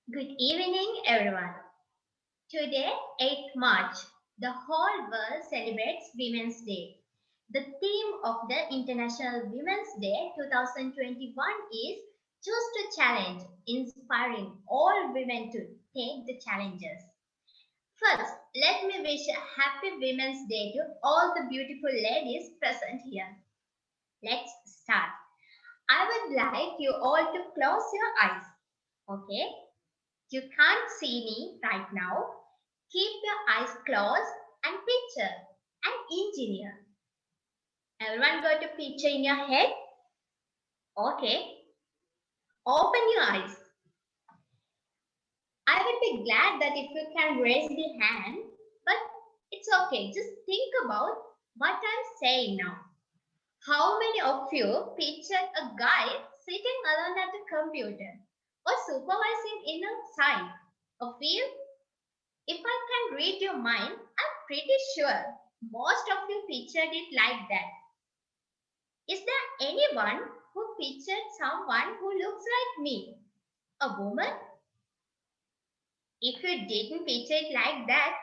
Good evening, everyone. Today, 8th March, the whole world celebrates Women's Day. The theme of the International Women's Day 2021 is Choose to Challenge, inspiring all women to take the challenges. First, let me wish a happy Women's Day to all the beautiful ladies present here. Let's start. I would like you all to close your eyes. Okay? You can't see me right now. Keep your eyes closed and picture an engineer. Everyone got a picture in your head? Okay. Open your eyes. I would be glad that if you can raise the hand, but it's okay. Just think about what I'm saying now. How many of you pictured a guy sitting alone at a computer or supervising in a site, a field? If I can read your mind, I'm pretty sure most of you pictured it like that. Is there anyone who pictured someone who looks like me? A woman? If you didn't picture it like that,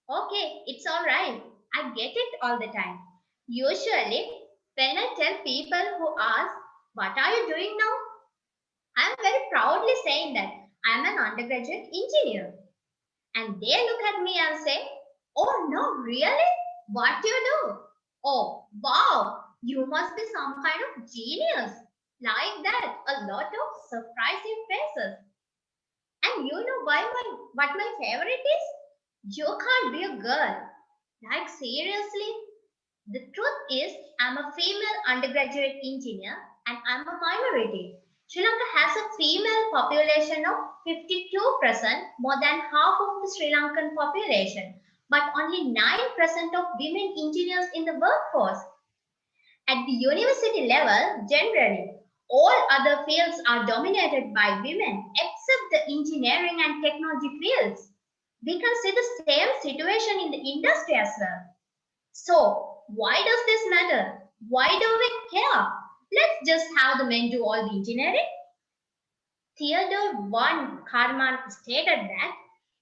okay, it's alright. I get it all the time. Usually, when I tell people who ask, what are you doing now? I'm very proudly saying that I'm an undergraduate engineer. And they look at me and say, oh no, really? What do you do? Oh, wow, you must be some kind of genius. Like that, a lot of surprising faces. And you know what my favorite is? You can't be a girl. Like seriously? The truth is, I'm a female undergraduate engineer and I'm a minority. Sri Lanka has a female population of 52%, more than half of the Sri Lankan population, but only 9% of women engineers in the workforce. At the university level, generally, all other fields are dominated by women except the engineering and technology fields. We can see the same situation in the industry as well. So, why does this matter? Why do we care? Let's just have the men do all the engineering. Theodore von Karman stated that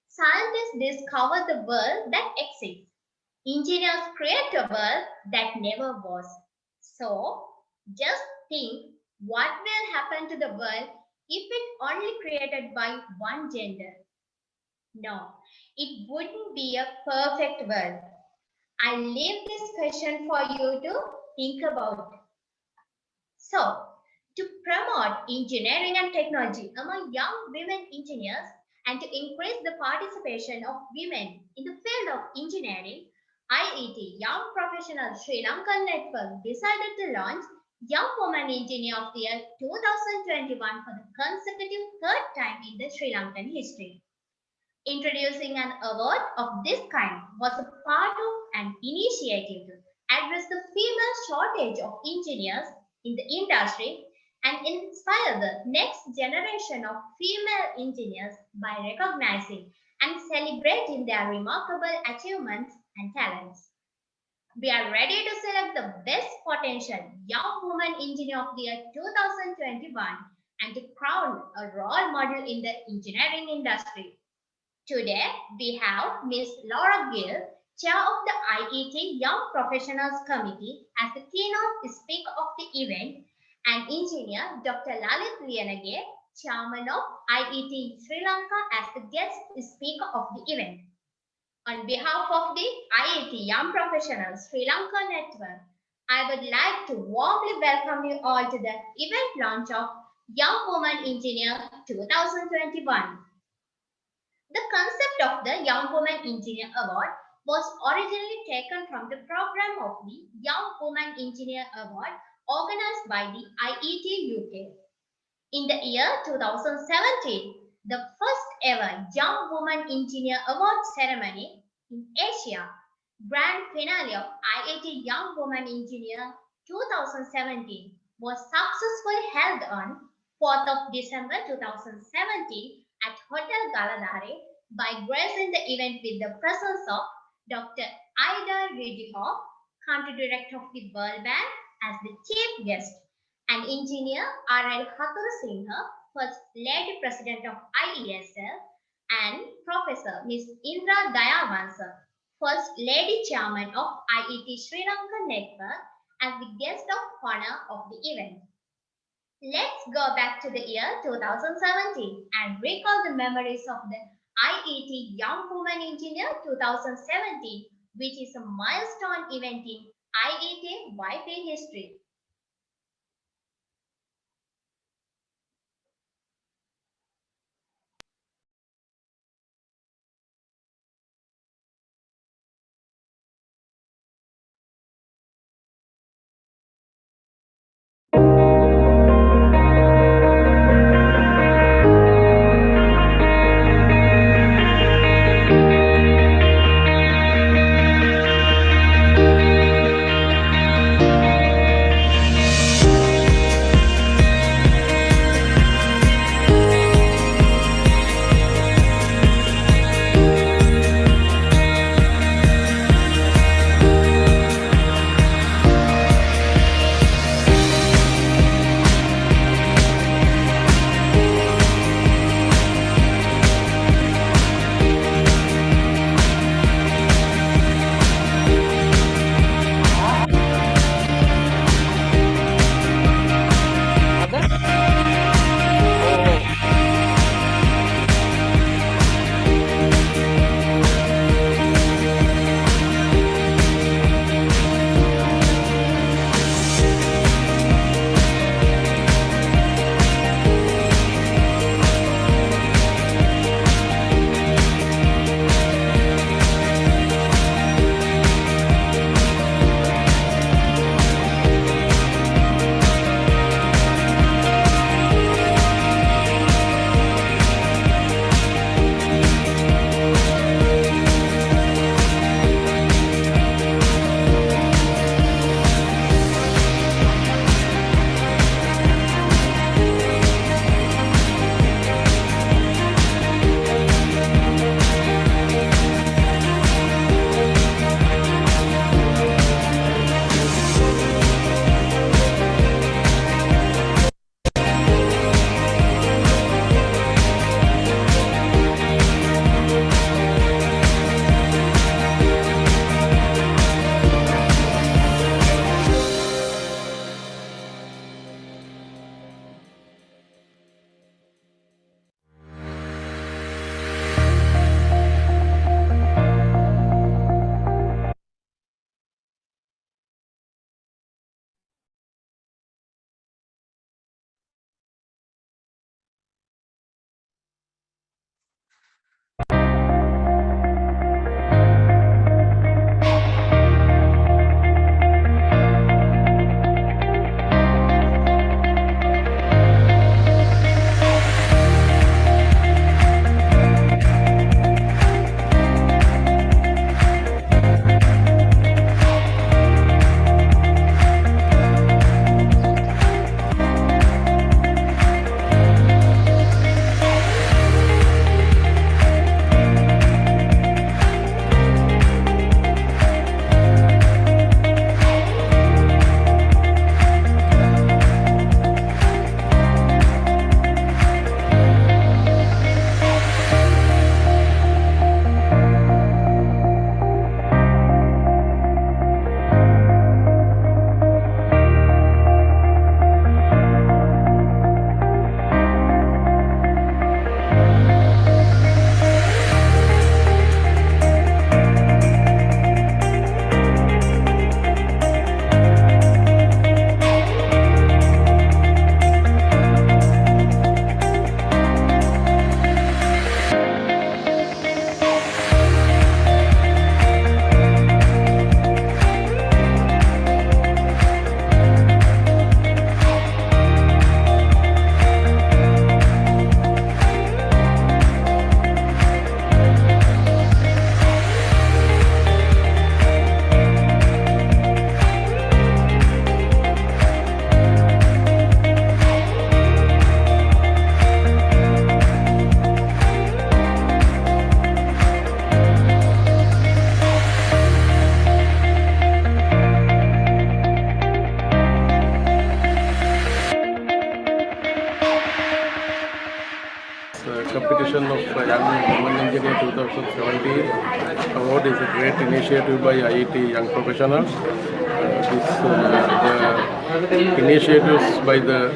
scientists discover the world that exists. Engineers create a world that never was. So, just think what will happen to the world if it only created by one gender? No, it wouldn't be a perfect world. I leave this question for you to think about. So, to promote engineering and technology among young women engineers and to increase the participation of women in the field of engineering, IET Young Professional Sri Lanka Network decided to launch Young Woman Engineer of the Year 2021 for the consecutive third time in the Sri Lankan history. Introducing an award of this kind was a part of an initiative to address the female shortage of engineers in the industry and inspire the next generation of female engineers by recognizing and celebrating their remarkable achievements and talents. We are ready to select the best potential young woman engineer of the year 2021 and to crown a role model in the engineering industry. Today, we have Ms. Laura Gill, Chair of the IET Young Professionals Committee, as the keynote speaker of the event, and Engineer Dr. Llaith Liyanage, Chairman of IET Sri Lanka, as the guest speaker of the event. On behalf of the IET Young Professionals Sri Lanka Network, I would like to warmly welcome you all to the event launch of Young Woman Engineer 2021. The concept of the Young Woman Engineer Award was originally taken from the program of the Young Woman Engineer Award organized by the IET UK. In the year 2017, the first ever Young Woman Engineer Award ceremony in Asia, grand finale of IET Young Woman Engineer 2017 was successfully held on 4th of December 2017 at Hotel Galadare by gracing the event with the presence of Dr. Ida Ridihoff, Country Director of the World Bank, as the chief guest, and engineer R.L. Hathur Singha, First Lady President of IESL, and Professor Ms. Indra Dayavansa, First Lady Chairman of IET Sri Lanka Network, as the guest of honor of the event. Let's go back to the year 2017 and recall the memories of the IET Young Woman Engineer 2017, which is a milestone event in IET YP history. competition of Young Women Engineer 2017 award is a great initiative by IET Young Professionals. The initiatives by the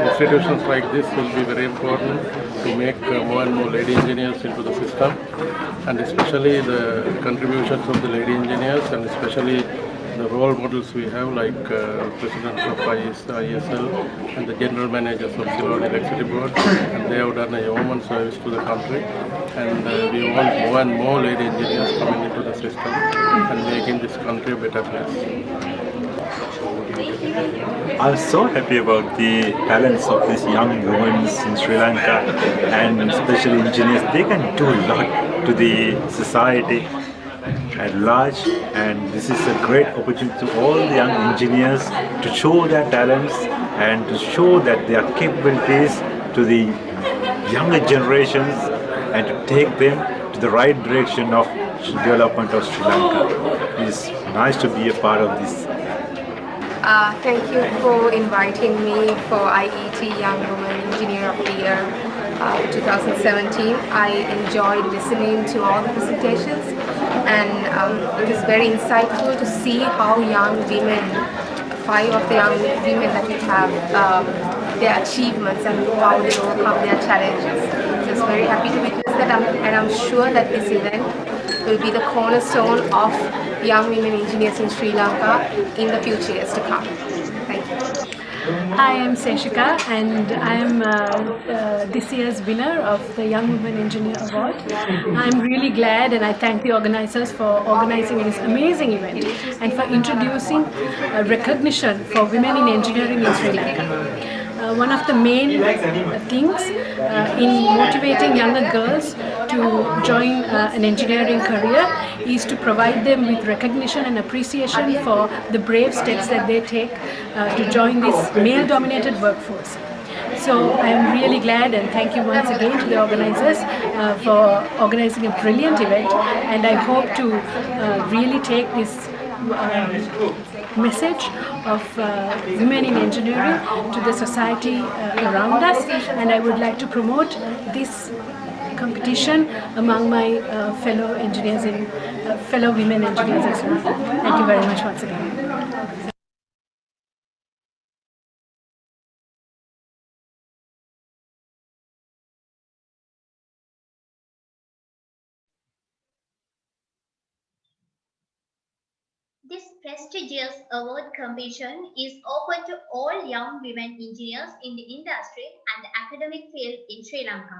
institutions like this will be very important to make more and more lady engineers into the system, and especially the contributions of the lady engineers, and especially the role models we have like president of ISL and the general managers of Ceylon Electricity Board, and they have done a yeoman service to the country, and we want more and more lady engineers coming into the system and making this country a better place. I'm so happy about the talents of these young women in Sri Lanka, and especially engineers. They can do a lot to the society at large, and this is a great opportunity to all the young engineers to show their talents and to show that their capabilities to the younger generations and to take them to the right direction of development of Sri Lanka. It's nice to be a part of this. Thank you for inviting me for IET Young Woman Engineer of the Year 2017. I enjoyed listening to all the presentations, and it is very insightful to see how young women, 5 of the young women that we have, their achievements and how they overcome their challenges. So it's very happy to witness that, and I'm sure that this event will be the cornerstone of young women engineers in Sri Lanka in the future years to come. Thank you. Hi, I'm Seshika, and I'm this year's winner of the Young Women Engineer Award. I'm really glad, and I thank the organizers for organizing this amazing event and for introducing recognition for women in engineering in Sri Lanka. One of the main things in motivating younger girls to join an engineering career is to provide them with recognition and appreciation for the brave steps that they take to join this male-dominated workforce. So I am really glad, and thank you once again to the organizers for organizing a brilliant event, and I hope to really take this message of women in engineering to the society around us, and I would like to promote this competition among my fellow engineers and fellow women engineers as well. Thank you very much once again. This prestigious award competition is open to all young women engineers in the industry and the academic field in Sri Lanka.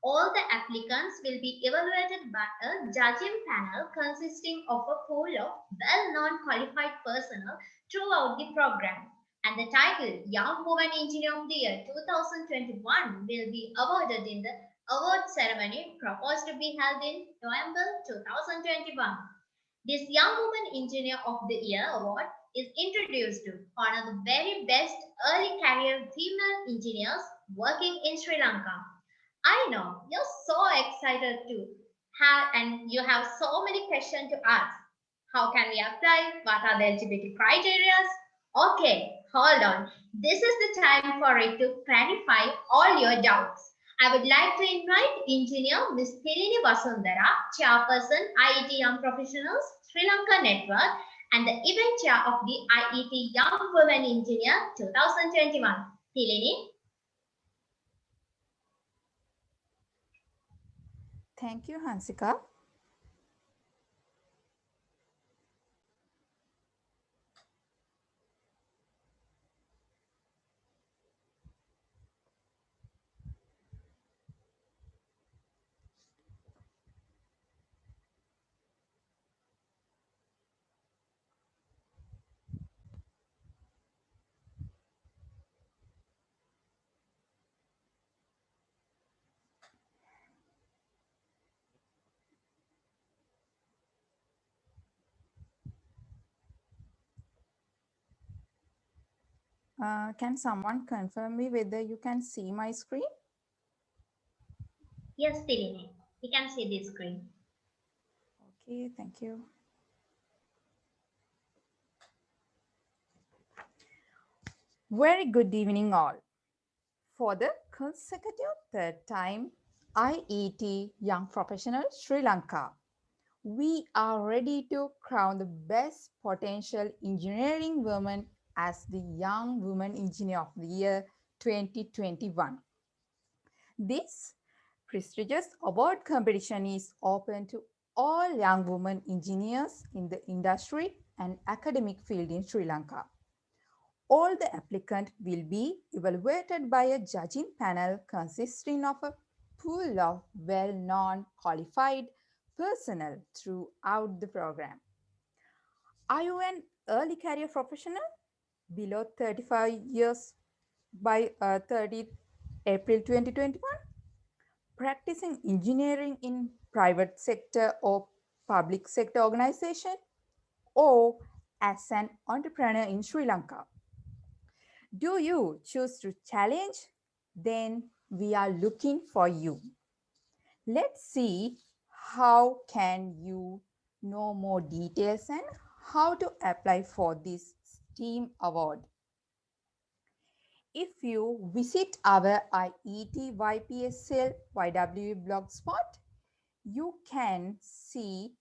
All the applicants will be evaluated by a judging panel consisting of a pool of well-known qualified personnel throughout the program. And the title Young Woman Engineer of the Year 2021 will be awarded in the award ceremony proposed to be held in November 2021. This Young Woman Engineer of the Year award is introduced to honor the very best early career female engineers working in Sri Lanka. I know you're so excited to have, and you have so many questions to ask. How can we apply? What are the eligibility criteria? Okay, hold on. This is the time for it to clarify all your doubts. I would like to invite Engineer Ms. Thilini Vasundara, Chairperson IET Young Professionals Sri Lanka Network, and the event chair of the IET Young Women Engineer 2021. Thilini. Thank you, Hansika. Can someone confirm me whether you can see my screen? Yes, Thilini. We can see the screen. Okay, thank you. Very good evening all. For the consecutive third time, IET Young Professional Sri Lanka. We are ready to crown the best potential engineering woman as the Young Woman Engineer of the Year 2021. This prestigious award competition is open to all young women engineers in the industry and academic field in Sri Lanka. All the applicants will be evaluated by a judging panel consisting of a pool of well-known qualified personnel throughout the program. Are you an early career professional below 35 years by 30th April 2021? Practicing engineering in private sector or public sector organization, or as an entrepreneur in Sri Lanka? Do you choose to challenge? Then we are looking for you. Let's see how can you know more details and how to apply for this STEAM award. If you visit our IET YPSL YW blogspot, you can see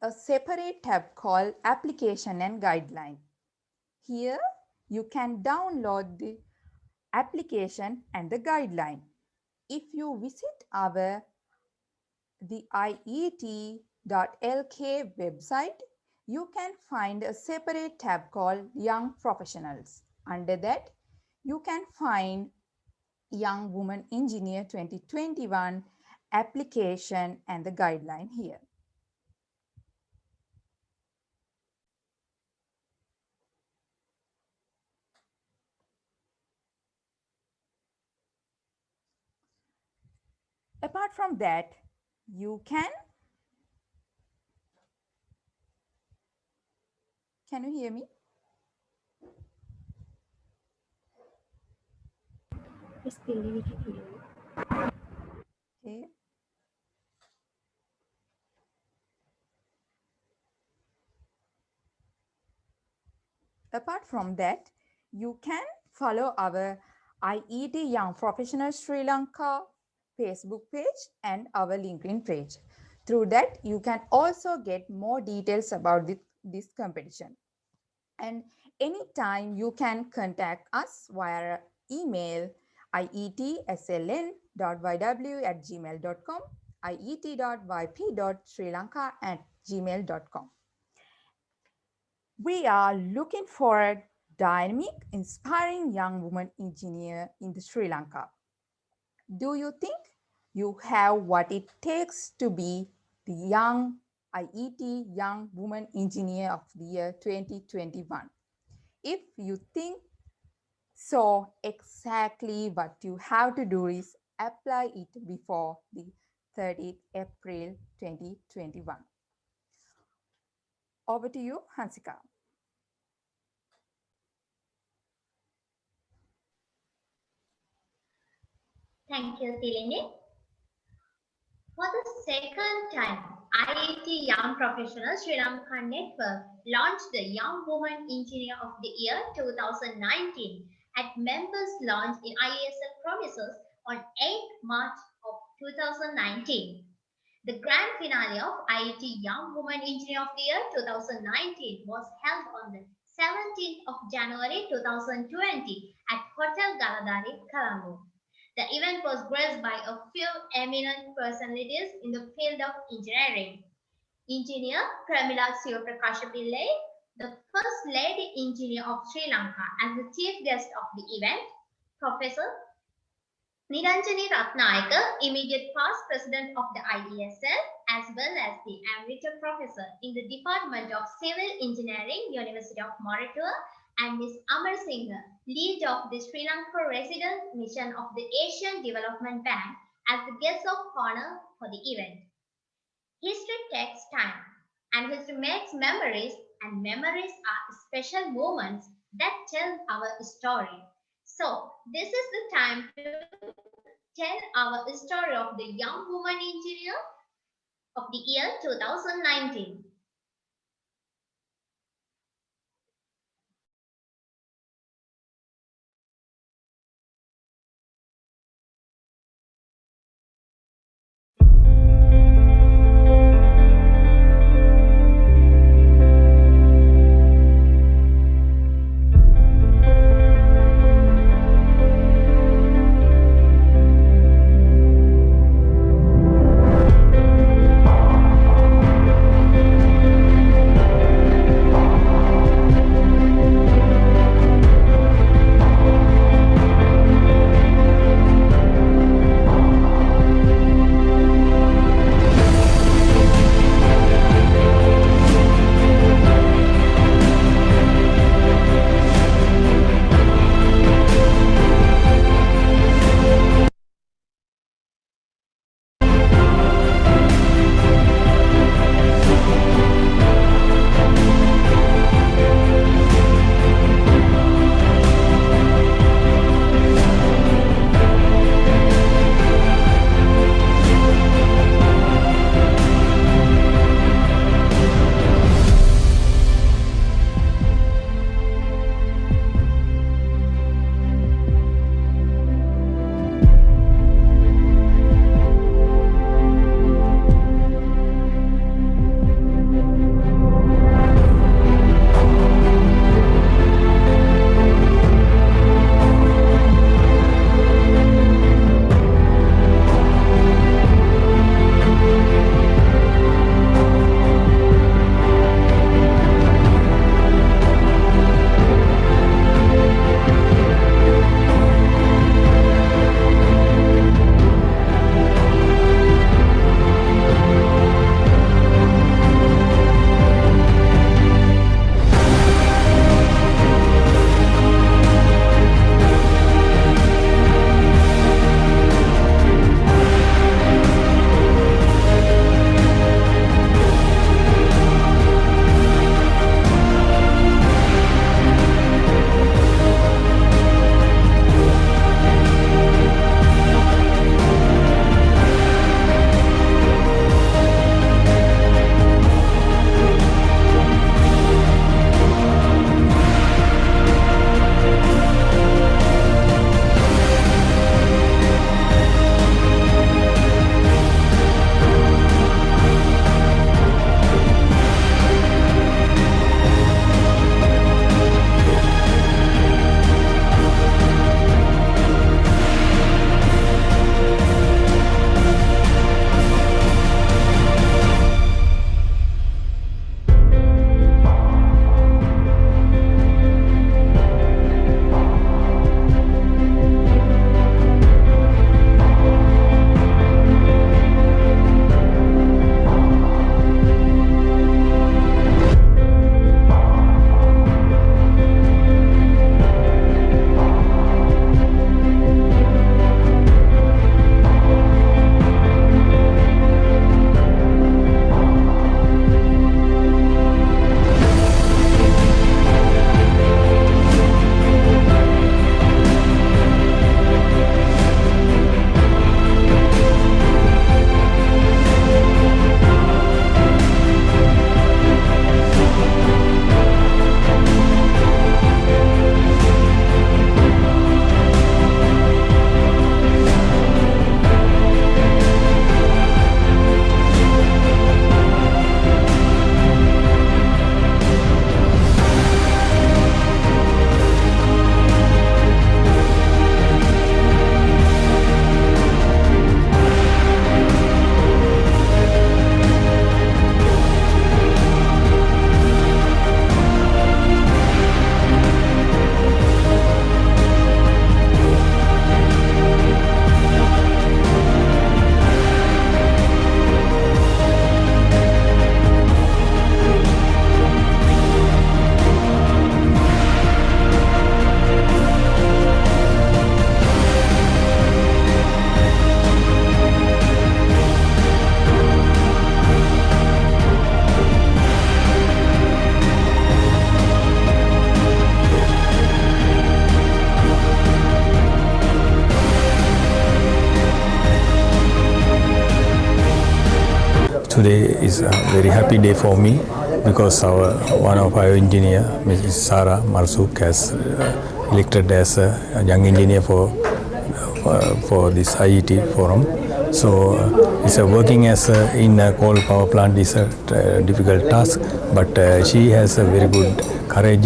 a separate tab called Application and Guideline. Here, you can download the application and the guideline. If you visit the IET.lk website, you can find a separate tab called Young Professionals. Under that, you can find Young Woman Engineer 2021 application and the guideline here. Apart from that, you can you hear me? Okay. Apart from that, you can follow our IET Young Professional Sri Lanka Facebook page and our LinkedIn page. Through that, you can also get more details about this competition. And anytime you can contact us via email ietsln.yw@gmail.com, iet.yp.srilanka@gmail.com. We are looking for a dynamic, inspiring young woman engineer in Sri Lanka. Do you think you have what it takes to be the young IET Young Woman Engineer of the Year 2021? If you think so, exactly what you have to do is apply it before the 30th April 2021. Over to you, Hansika. Thank you, Tilini. For the second time, IET Young Professional Sri Lanka Network launched the Young Woman Engineer of the Year 2019 at members launch in IESL premises on 8th March of 2019. The grand finale of IET Young Woman Engineer of the Year 2019 was held on the 17th of January 2020 at Hotel Galadari, Colombo. The event was graced by a few eminent personalities in the field of engineering. Engineer Pramila Sivaprakasha Pillai, the first lady engineer of Sri Lanka, as the chief guest of the event, Professor Niranjani Ratnayaka, immediate past president of the IESL, as well as the emeritus professor in the Department of Civil Engineering, University of Moratuwa, and Ms. Amar Singh, lead of the Sri Lanka Resident Mission of the Asian Development Bank, as the guest of honor for the event. History takes time, and history makes memories, and memories are special moments that tell our story. So, this is the time to tell our story of the young woman engineer of the year 2019. is a very happy day for me because one of our engineer, Mrs. Sarah Marsuk, has elected as a young engineer for this IET forum. So it's working as in a coal power plant is a difficult task, but she has a very good courage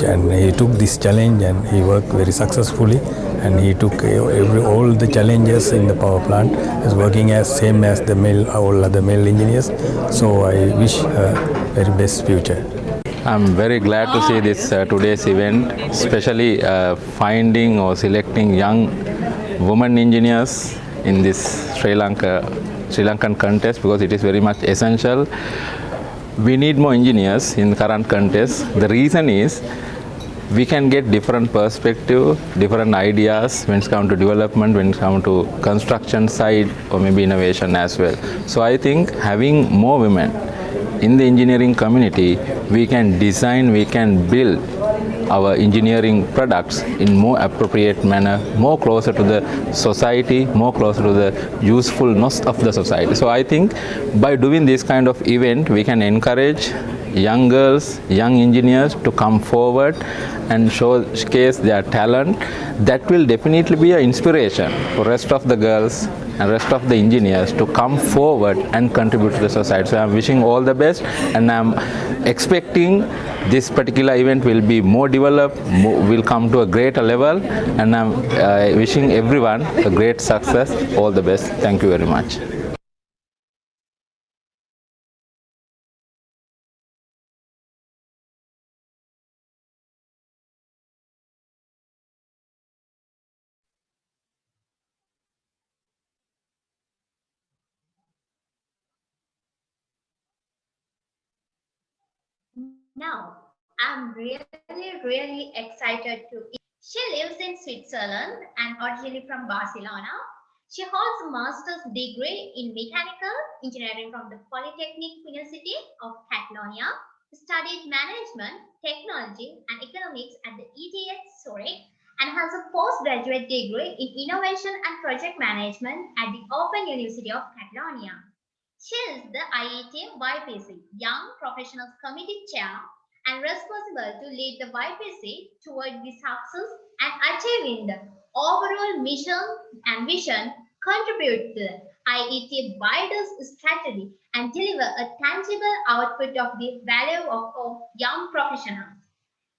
and he took this challenge and he worked very successfully, and he took all the challenges in the power plant. Is working as same as all other male engineers. So I wish her very best future. I'm very glad to see this today's event, especially finding or selecting young women engineers in this Sri Lankan contest, because it is very much essential. We need more engineers in the current contest. The reason is we can get different perspective, different ideas when it comes to development, when it comes to construction side, or maybe innovation as well. So I think having more women in the engineering community, we can design, we can build our engineering products in more appropriate manner, more closer to the society, more closer to the usefulness of the society. So I think by doing this kind of event, we can encourage young girls, young engineers to come forward and showcase their talent. That will definitely be an inspiration for rest of the girls and rest of the engineers to come forward and contribute to the society. So I'm wishing all the best, and I'm expecting this particular event will be more developed, will come to a greater level, and I'm wishing everyone a great success. All the best. Thank you very much. Now, I'm really excited to. She lives in Switzerland and originally from Barcelona. She holds a master's degree in mechanical engineering from the Polytechnic University of Catalonia, studied management, technology, and economics at the ETH Zurich, and has a postgraduate degree in innovation and project management at the Open University of Catalonia. She is the IET YPC Young Professionals Committee Chair and responsible to lead the YPC toward the success and achieving the overall mission and vision, contribute to the IET wider strategy, and deliver a tangible output of the value of young professionals.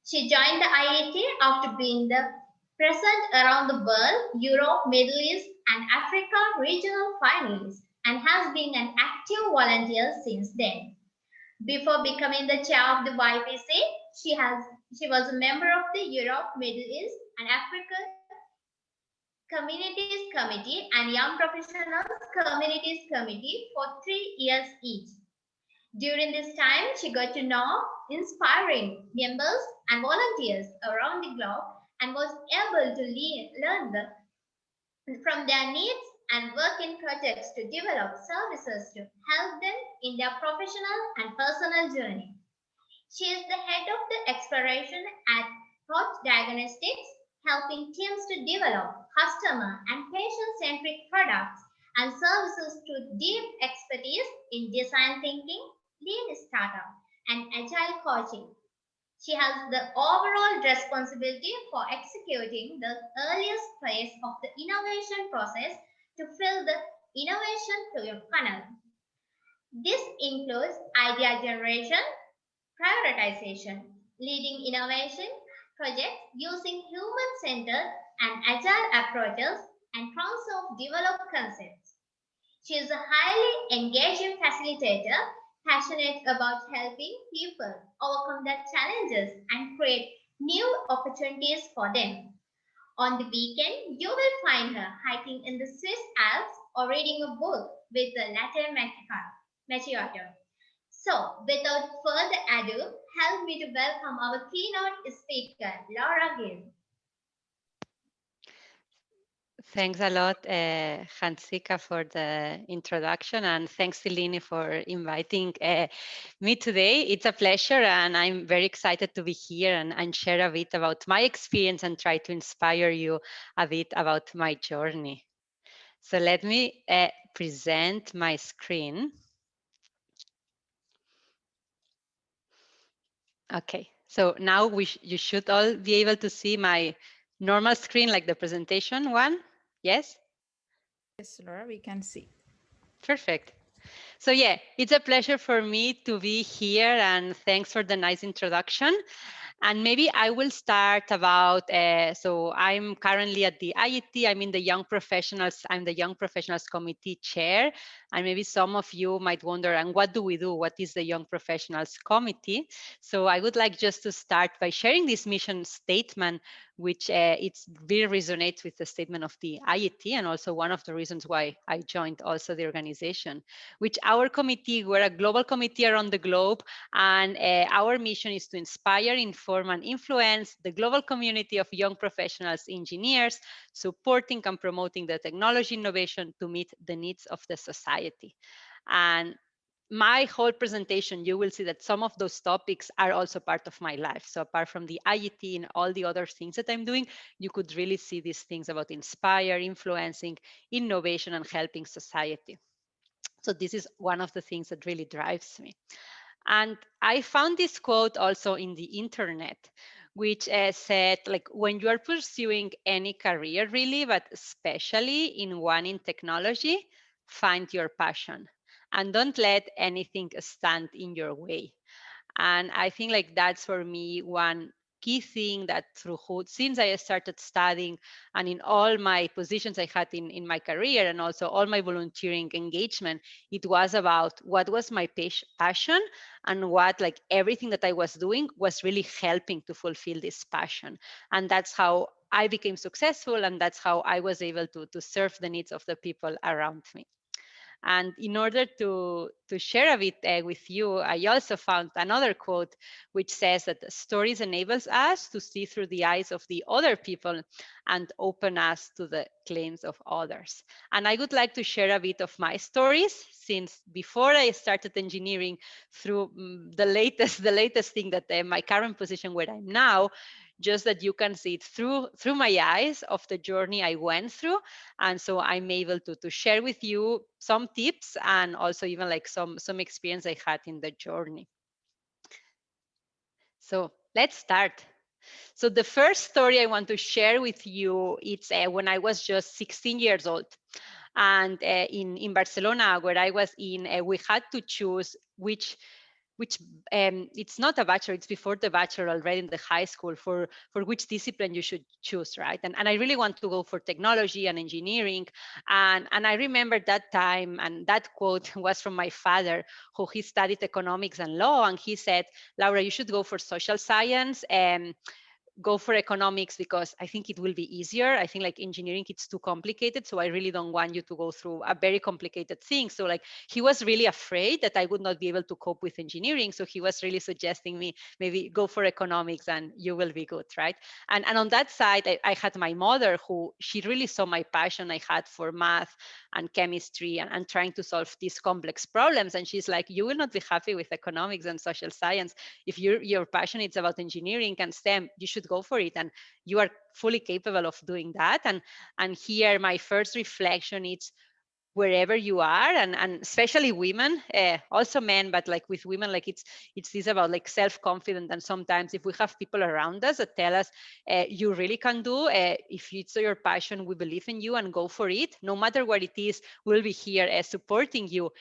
She joined the IET after being the present around the world, Europe, Middle East, and Africa regional finalists, and has been an active volunteer since then. Before becoming the chair of the YPC, she was a member of the Europe, Middle East, and Africa Communities Committee and Young Professionals Communities Committee for 3 years each. During this time, she got to know inspiring members and volunteers around the globe and was able to learn from their needs and work in projects to develop services to help them in their professional and personal journey. She is the head of the exploration at Thought Diagnostics, helping teams to develop customer and patient-centric products and services through deep expertise in design thinking, lean startup, and agile coaching. She has the overall responsibility for executing the earliest phase of the innovation process to fill the innovation funnel. This includes idea generation, prioritization, leading innovation projects using human-centered and agile approaches, and transfer of developed concepts. She is a highly engaging facilitator, passionate about helping people overcome their challenges and create new opportunities for them. On the weekend, you will find her hiking in the Swiss Alps or reading a book with the latte macchiato. So, without further ado, help me to welcome our keynote speaker, Laura Gill. Thanks a lot, Hansika, for the introduction, and thanks, Celine, for inviting me today. It's a pleasure, and I'm very excited to be here and share a bit about my experience and try to inspire you a bit about my journey. So let me present my screen. Okay, so now you should all be able to see my normal screen, like the presentation one. Yes? Yes, Laura, we can see. Perfect. So yeah, it's a pleasure for me to be here, and thanks for the nice introduction. And maybe I will start about, so I'm currently at the IET, I'm in the Young Professionals, I'm the Young Professionals Committee Chair. And maybe some of you might wonder, and what do we do? What is the Young Professionals Committee? So I would like just to start by sharing this mission statement, which it's really resonates with the statement of the IET, and also one of the reasons why I joined also the organization, which our committee, we're a global committee around the globe, and our mission is to inspire, inform, and influence the global community of young professionals, engineers, supporting and promoting the technology innovation to meet the needs of the society. And my whole presentation, you will see that some of those topics are also part of my life. So apart from the IET and all the other things that I'm doing, you could really see these things about inspire, influencing, innovation, and helping society. So this is one of the things that really drives me. And I found this quote also in the internet, which said, like, when you are pursuing any career, really, but especially in one in technology, find your passion and don't let anything stand in your way. And I think like that's for me one key thing that since I started studying and in all my positions I had in my career and also all my volunteering engagement, it was about what was my passion and what like everything that I was doing was really helping to fulfill this passion. And that's how I became successful, and that's how I was able to serve the needs of the people around me. And in order to share a bit with you, I also found another quote which says that stories enables us to see through the eyes of the other people and open us to the claims of others. And I would like to share a bit of my stories, since before I started engineering through the latest thing that my current position where I'm now, just that you can see it through my eyes of the journey I went through. And so I'm able to share with you some tips and also even like some experience I had in the journey. So let's start. So the first story I want to share with you, it's when I was just 16 years old. And in Barcelona, where I was in, we had to choose which it's not a bachelor, it's before the bachelor already in the high school, for which discipline you should choose, right? And I really want to go for technology and engineering. And I remember that time, and that quote was from my father, who he studied economics and law, and he said, Laura, you should go for social science and go for economics because I think it will be easier. I think like engineering, it's too complicated. So I really don't want you to go through a very complicated thing. So like he was really afraid that I would not be able to cope with engineering. So he was really suggesting me, maybe go for economics and you will be good, right? And on that side, I had my mother, who she really saw my passion I had for math and chemistry and trying to solve these complex problems. And she's like, you will not be happy with economics and social science. If your passion is about engineering and STEM, you should go for it, and you are fully capable of doing that. And here my first reflection is, wherever you are, and especially women, also men, but like with women, like it's this about like self-confidence. And sometimes if we have people around us that tell us, you really can do, if it's your passion, we believe in you and go for it, no matter what it is, we'll be here supporting you.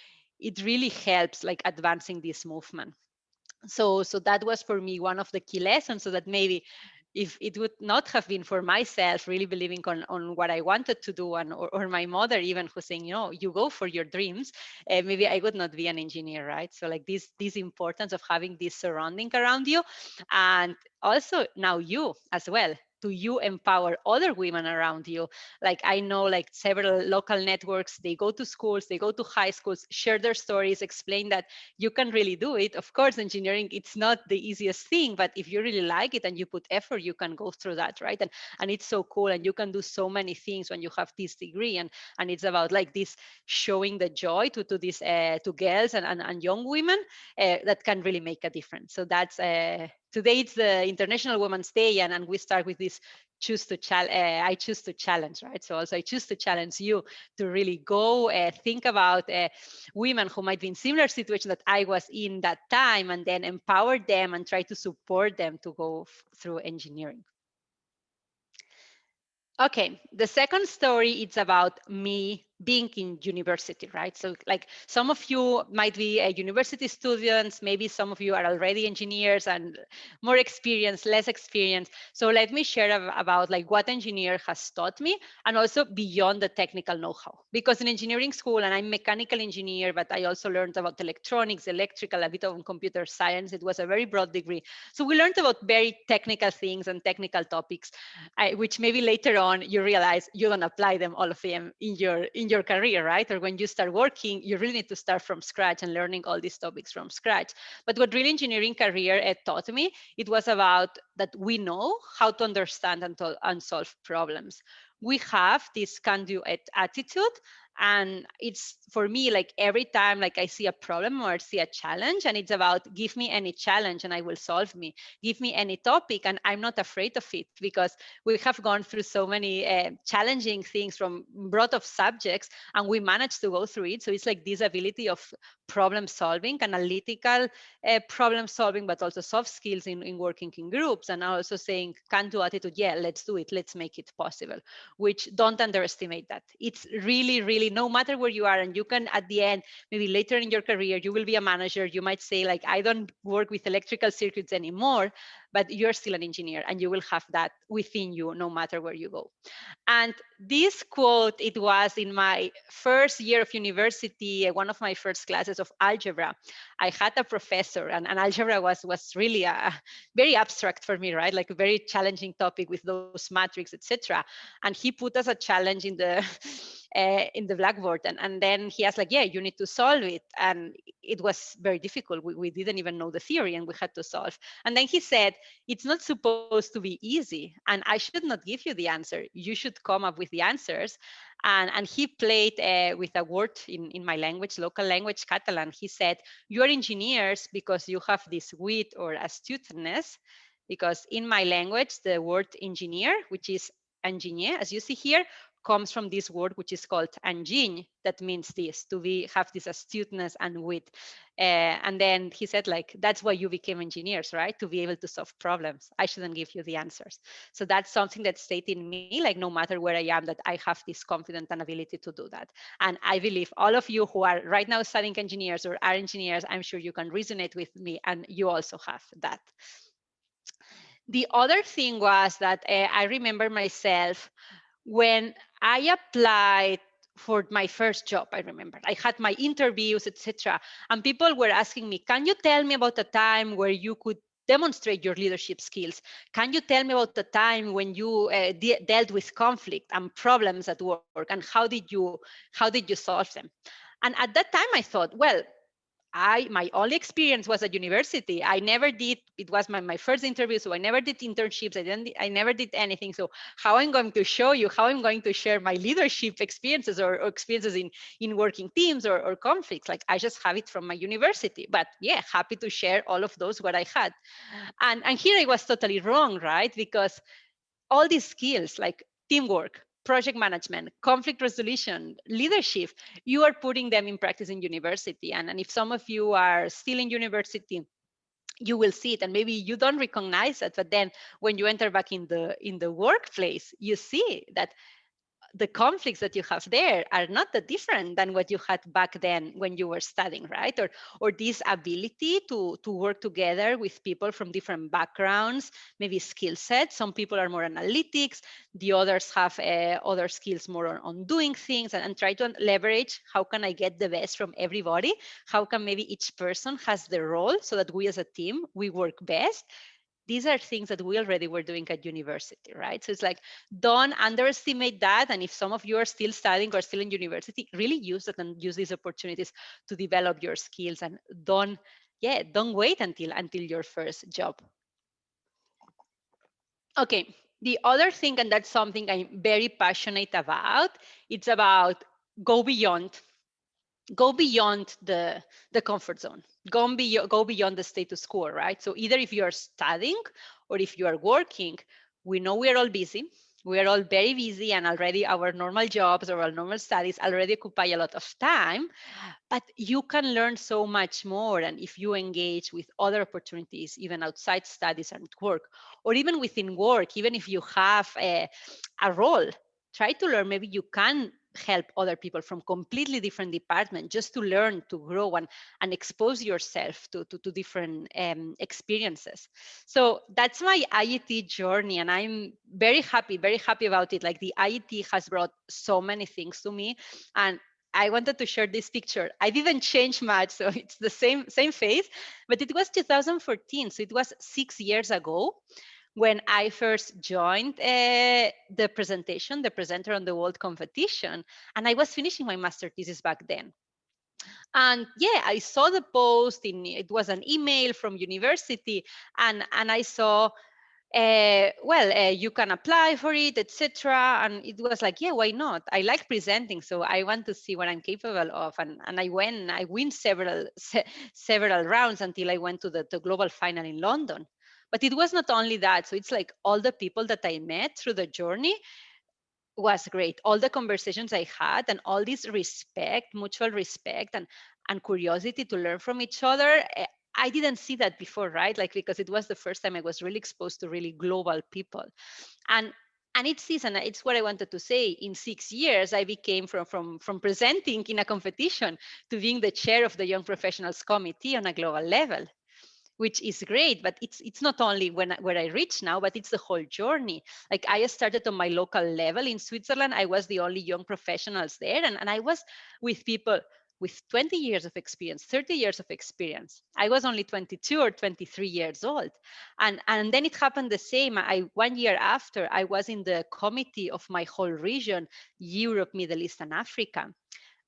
It really helps like advancing this movement. So that was for me one of the key lessons, so that maybe if it would not have been for myself really believing on what I wanted to do, and or my mother even, who's saying, you go for your dreams, maybe I would not be an engineer, right? So like this importance of having this surrounding around you. And also now you as well, do you empower other women around you? Like I know like several local networks, they go to schools, they go to high schools, share their stories, explain that you can really do it. Of course, engineering, it's not the easiest thing, but if you really like it and you put effort, you can go through that, right? And it's so cool, and you can do so many things when you have this degree. And it's about like this showing the joy to this to girls and young women that can really make a difference. So that's today it's the International Women's Day, and we start with this choose to challenge, right? So also I choose to challenge you to really go think about women who might be in similar situation that I was in that time, and then empower them and try to support them to go through engineering. Okay, the second story, it's about me being in university, right? So like some of you might be university students, maybe some of you are already engineers and more experienced, less experienced. So let me share about like what engineer has taught me, and also beyond the technical know-how. Because in engineering school, and I'm mechanical engineer, but I also learned about electronics, electrical, a bit of computer science. It was a very broad degree. So we learned about very technical things and technical topics, which maybe later on you realize you don't apply them, all of them, in your career, right? Or when you start working, you really need to start from scratch and learning all these topics from scratch. But what really engineering career taught me, it was about that we know how to understand and solve problems. We have this can-do attitude, and it's for me like every time like I see a problem or see a challenge, and it's about give me any challenge and I will solve me, give me any topic and I'm not afraid of it, because we have gone through so many challenging things from broad of subjects, and we managed to go through it. So it's like this ability of problem solving, analytical problem solving, but also soft skills in working in groups, and also saying can-do attitude. Yeah, let's do it, let's make it possible. Which, don't underestimate that. It's really, really, no matter where you are, and you can at the end, maybe later in your career, you will be a manager. You might say like, I don't work with electrical circuits anymore, but you're still an engineer, and you will have that within you no matter where you go. And this quote, it was in my first year of university, one of my first classes of algebra. I had a professor, and algebra was really very abstract for me, right? Like a very challenging topic with those matrix, etc. And he put us a challenge in the in the blackboard, and then he asked like, yeah, you need to solve it. And it was very difficult. We didn't even know the theory, and we had to solve. And then he said, it's not supposed to be easy, and I should not give you the answer. You should come up with the answers. And he played with a word in my language, local language, Catalan. He said, you are engineers because you have this wit or astuteness, because in my language, the word engineer, which is engineer, as you see here, comes from this word which is called engine, that means this, to be have this astuteness and wit. And then he said like, that's why you became engineers, right? To be able to solve problems. I shouldn't give you the answers. So that's something that stayed in me, like no matter where I am, that I have this confidence and ability to do that. And I believe all of you who are right now studying engineers or are engineers, I'm sure you can resonate with me, and you also have that. The other thing was that I remember myself when I applied for my first job. I remember I had my interviews, etc. And people were asking me, can you tell me about a time where you could demonstrate your leadership skills? Can you tell me about the time when you dealt with conflict and problems at work, and how did you solve them? And at that time I thought, well, my only experience was at university. I never did, it was my first interview, so I never did internships. I never did anything. So how I'm going to show you, how I'm going to share my leadership experiences or experiences in working teams or conflicts? Like I just have it from my university. But yeah, happy to share all of those what I had. And here I was totally wrong, right? Because all these skills like teamwork, project management, conflict resolution, leadership, you are putting them in practice in university. And if some of you are still in university, you will see it, and maybe you don't recognize it, but then when you enter back in the workplace, you see that the conflicts that you have there are not that different than what you had back then when you were studying, right? Or this ability to work together with people from different backgrounds, maybe skill sets. Some people are more analytics, the others have other skills more on doing things, and try to leverage how can I get the best from everybody? How can maybe each person has the role so that we as a team, we work best? These are things that we already were doing at university, right? So it's like, don't underestimate that. And if some of you are still studying or still in university, really use that and use these opportunities to develop your skills, and don't wait until your first job. Okay, the other thing, and that's something I'm very passionate about, it's about go beyond the comfort zone, go beyond the status quo, right? So either if you are studying or if you are working, we know we are all busy. We are all very busy, and already our normal jobs or our normal studies already occupy a lot of time. But you can learn so much more, and if you engage with other opportunities, even outside studies and work, or even within work, even if you have a role, try to learn. Maybe you can help other people from completely different departments just to learn, to grow, and expose yourself to different experiences. So that's my IET journey, and I'm very happy about it. Like, the IET has brought so many things to me, and I wanted to share this picture. I didn't change much, so it's the same face, but it was 2014, so it was 6 years ago when I first joined the presentation, the presenter on the world competition, and I was finishing my master thesis back then. And yeah, I saw the post. It was an email from university, and I saw, you can apply for it, etc. And it was like, yeah, why not? I like presenting, so I want to see what I'm capable of. And I win several rounds until I went to the global final in London. But it was not only that. So it's like all the people that I met through the journey was great. All the conversations I had, and all this respect, mutual respect, and curiosity to learn from each other. I didn't see that before, right? Like, because it was the first time I was really exposed to really global people. And it's this, and it's what I wanted to say. In 6 years, I became from presenting in a competition to being the chair of the Young Professionals Committee on a global level, which is great. But it's not only where I reach now, but it's the whole journey. Like, I started on my local level in Switzerland. I was the only young professionals there, and I was with people with 20 years of experience, 30 years of experience. I was only 22 or 23 years old. And then it happened the same. 1 year after, I was in the committee of my whole region, Europe, Middle East, and Africa.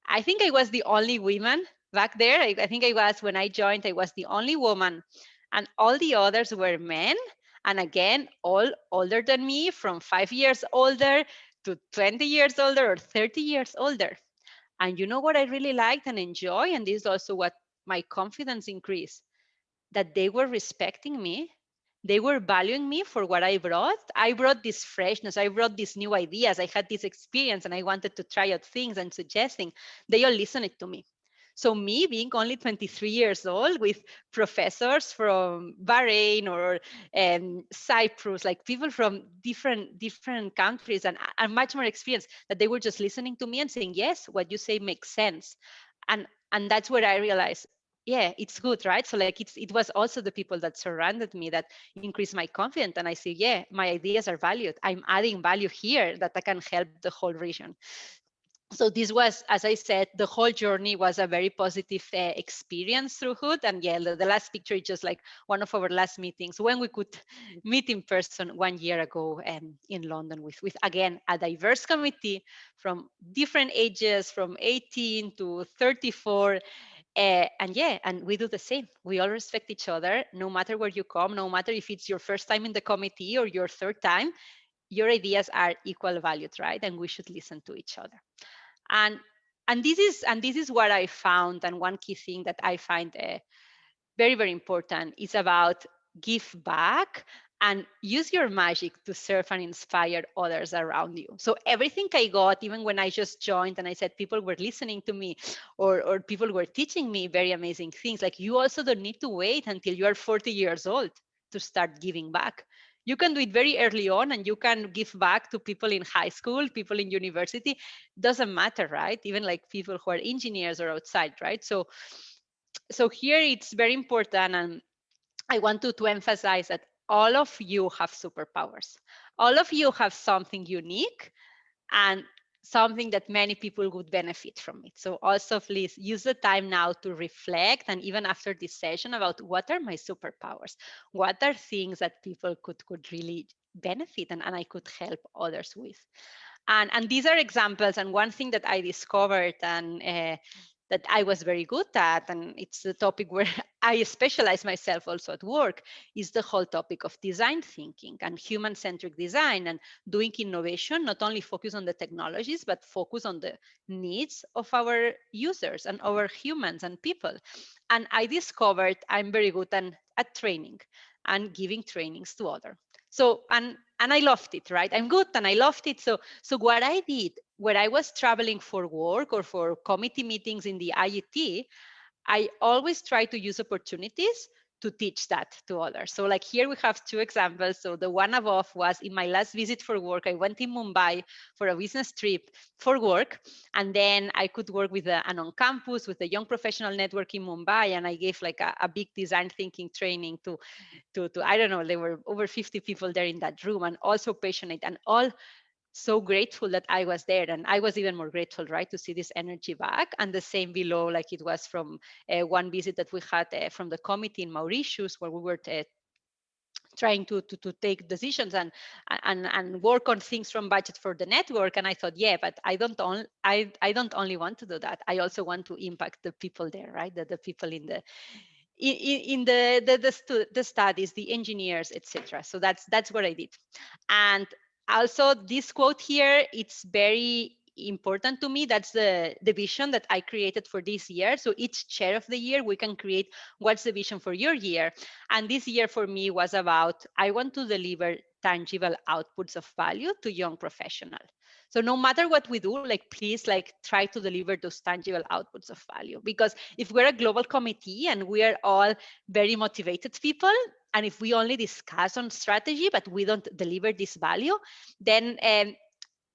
I think I was the only woman back there. I think I was, when I joined, I was the only woman, and all the others were men. And again, all older than me, from 5 years older to 20 years older or 30 years older. And you know what I really liked and enjoy, and this is also what my confidence increased, that they were respecting me. They were valuing me for what I brought. I brought this freshness. I brought these new ideas. I had this experience, and I wanted to try out things and suggesting. They all listened to me. So me being only 23 years old, with professors from Bahrain or Cyprus, like people from different countries, and much more experience, that they were just listening to me and saying, yes, what you say makes sense. And that's where I realized, yeah, it's good, right? So like, it was also the people that surrounded me that increased my confidence. And I say, yeah, my ideas are valued. I'm adding value here that I can help the whole region. So this was, as I said, the whole journey was a very positive experience through Hood. And yeah, the last picture is just like one of our last meetings when we could meet in person 1 year ago in London with again, a diverse committee from different ages, from 18 to 34. And yeah, and we do the same. We all respect each other, no matter where you come, no matter if it's your first time in the committee or your third time. Your ideas are equal valued, right? And we should listen to each other. And this is what I found. And one key thing that I find very important is about give back and use your magic to serve and inspire others around you. So everything I got, even when I just joined and I said people were listening to me, or people were teaching me very amazing things, like, you also don't need to wait until you are 40 years old to start giving back. You can do it very early on, and you can give back to people in high school, people in university. Doesn't matter, right? Even like people who are engineers or outside, right? So here it's very important, and I want to emphasize that all of you have superpowers. All of you have something unique, and something that many people would benefit from it. So also, please use the time now to reflect, and even after this session, about what are my superpowers? What are things that people could really benefit, and I could help others with? And these are examples. And one thing that I discovered, and that I was very good at, and it's the topic where I specialize myself also at work, is the whole topic of design thinking and human-centric design, and doing innovation, not only focus on the technologies, but focus on the needs of our users and our humans and people. And I discovered I'm very good at training and giving trainings to others. So, and I loved it, right? I'm good and I loved it. So what I did when I was traveling for work or for committee meetings in the IET, I always try to use opportunities to teach that to others. So like here we have two examples. So the one above was in my last visit for work. I went in Mumbai for a business trip for work. And then I could work with an on-campus with a young professional network in Mumbai. And I gave like a big design thinking training to I don't know, there were over 50 people there in that room and also passionate and all so grateful that I was there. And I was even more grateful, right, to see this energy back. And the same below, like it was from one visit that we had from the committee in Mauritius, where we were trying to take decisions and work on things from budget for the network. And I thought, yeah, but I don't only want to do that. I also want to impact the people there, right? The people in the the studies, the engineers, etc. So that's what I did. And also this quote here, it's very important to me. That's the vision that I created for this year. So each chair of the year, we can create what's the vision for your year. And this year for me was about, I want to deliver tangible outputs of value to young professionals. So no matter what we do, like please like try to deliver those tangible outputs of value. Because if we're a global committee and we are all very motivated people, and if we only discuss on strategy, but we don't deliver this value, then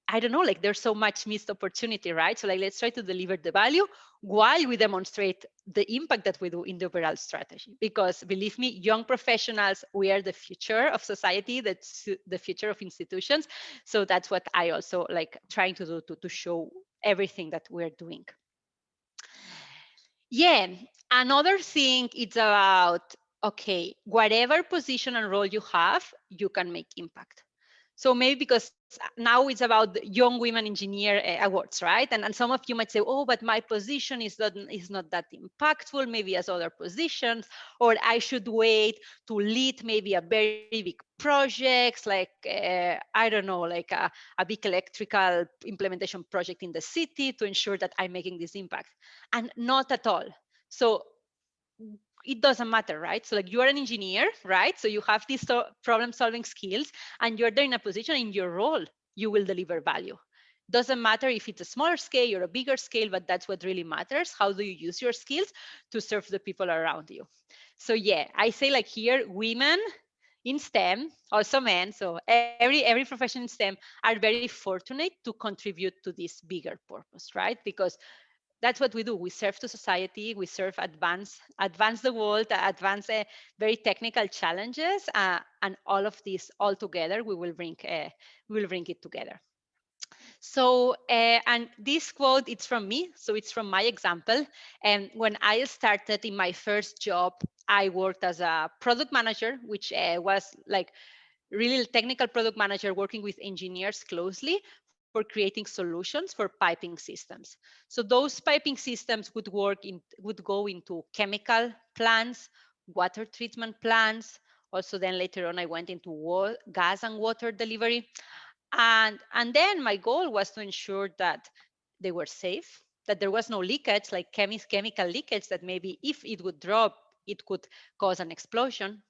I don't know, like there's so much missed opportunity, right? So like, let's try to deliver the value while we demonstrate the impact that we do in the overall strategy. Because believe me, young professionals, we are the future of society, that's the future of institutions. So that's what I also like trying to do to show everything that we're doing. Yeah, another thing it's about, okay, whatever position and role you have, you can make impact. So maybe because now it's about the Young Women Engineer Awards, right? And some of you might say, oh, but my position is not that impactful, maybe as other positions, or I should wait to lead maybe a very big projects, like, I don't know, like a big electrical implementation project in the city to ensure that I'm making this impact. And not at all. So it doesn't matter, right? So like you are an engineer, right? So you have these problem solving skills and you're there in a position in your role, you will deliver value. Doesn't matter if it's a smaller scale or a bigger scale, but that's what really matters. How do you use your skills to serve the people around you? So yeah, I say like here, women in STEM, also men, so every profession in STEM are very fortunate to contribute to this bigger purpose, right? Because that's what we do. We serve to society. We serve advance the world, advance very technical challenges, and all of this all together. We will bring it together. So, and this quote, it's from me. So it's from my example. And when I started in my first job, I worked as a product manager, which was like really technical product manager working with engineers closely for creating solutions for piping systems. So those piping systems would go into chemical plants, water treatment plants. Also then later on, I went into gas and water delivery. And then my goal was to ensure that they were safe, that there was no leakage, like chemical leakage, that maybe if it would drop, it could cause an explosion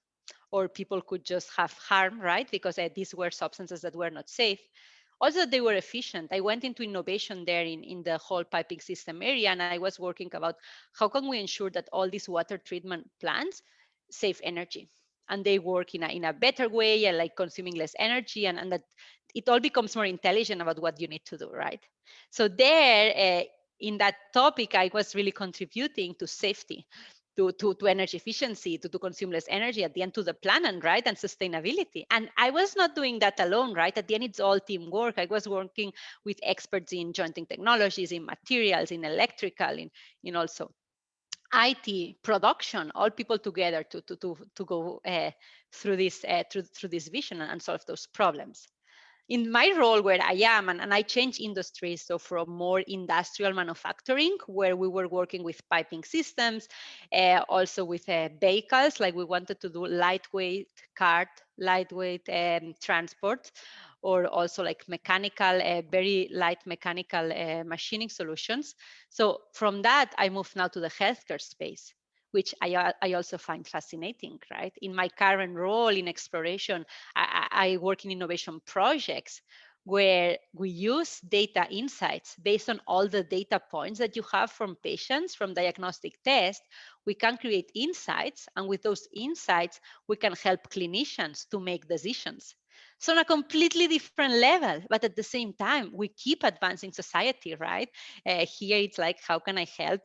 or people could just have harm, right? Because these were substances that were not safe. Also, they were efficient. I went into innovation there in the whole piping system area, and I was working about how can we ensure that all these water treatment plants save energy and they work in a better way and like consuming less energy, and that it all becomes more intelligent about what you need to do, right? So there, in that topic, I was really contributing to safety, to energy efficiency, to consume less energy, at the end to the planet, right? And sustainability. And I was not doing that alone, right? At the end, it's all teamwork. I was working with experts in jointing technologies, in materials, in electrical, in also IT, production, all people together to go through this vision and solve those problems. In my role where I am, and I changed industries, so from more industrial manufacturing, where we were working with piping systems, also with vehicles, like we wanted to do lightweight cart, lightweight transport, or also like mechanical, very light mechanical machining solutions. So from that, I moved now to the healthcare space, which I also find fascinating, right? In my current role in exploration, I work in innovation projects where we use data insights based on all the data points that you have from patients, from diagnostic tests. We can create insights, and with those insights, we can help clinicians to make decisions. So on a completely different level, but at the same time, we keep advancing society, right? Here it's like, how can I help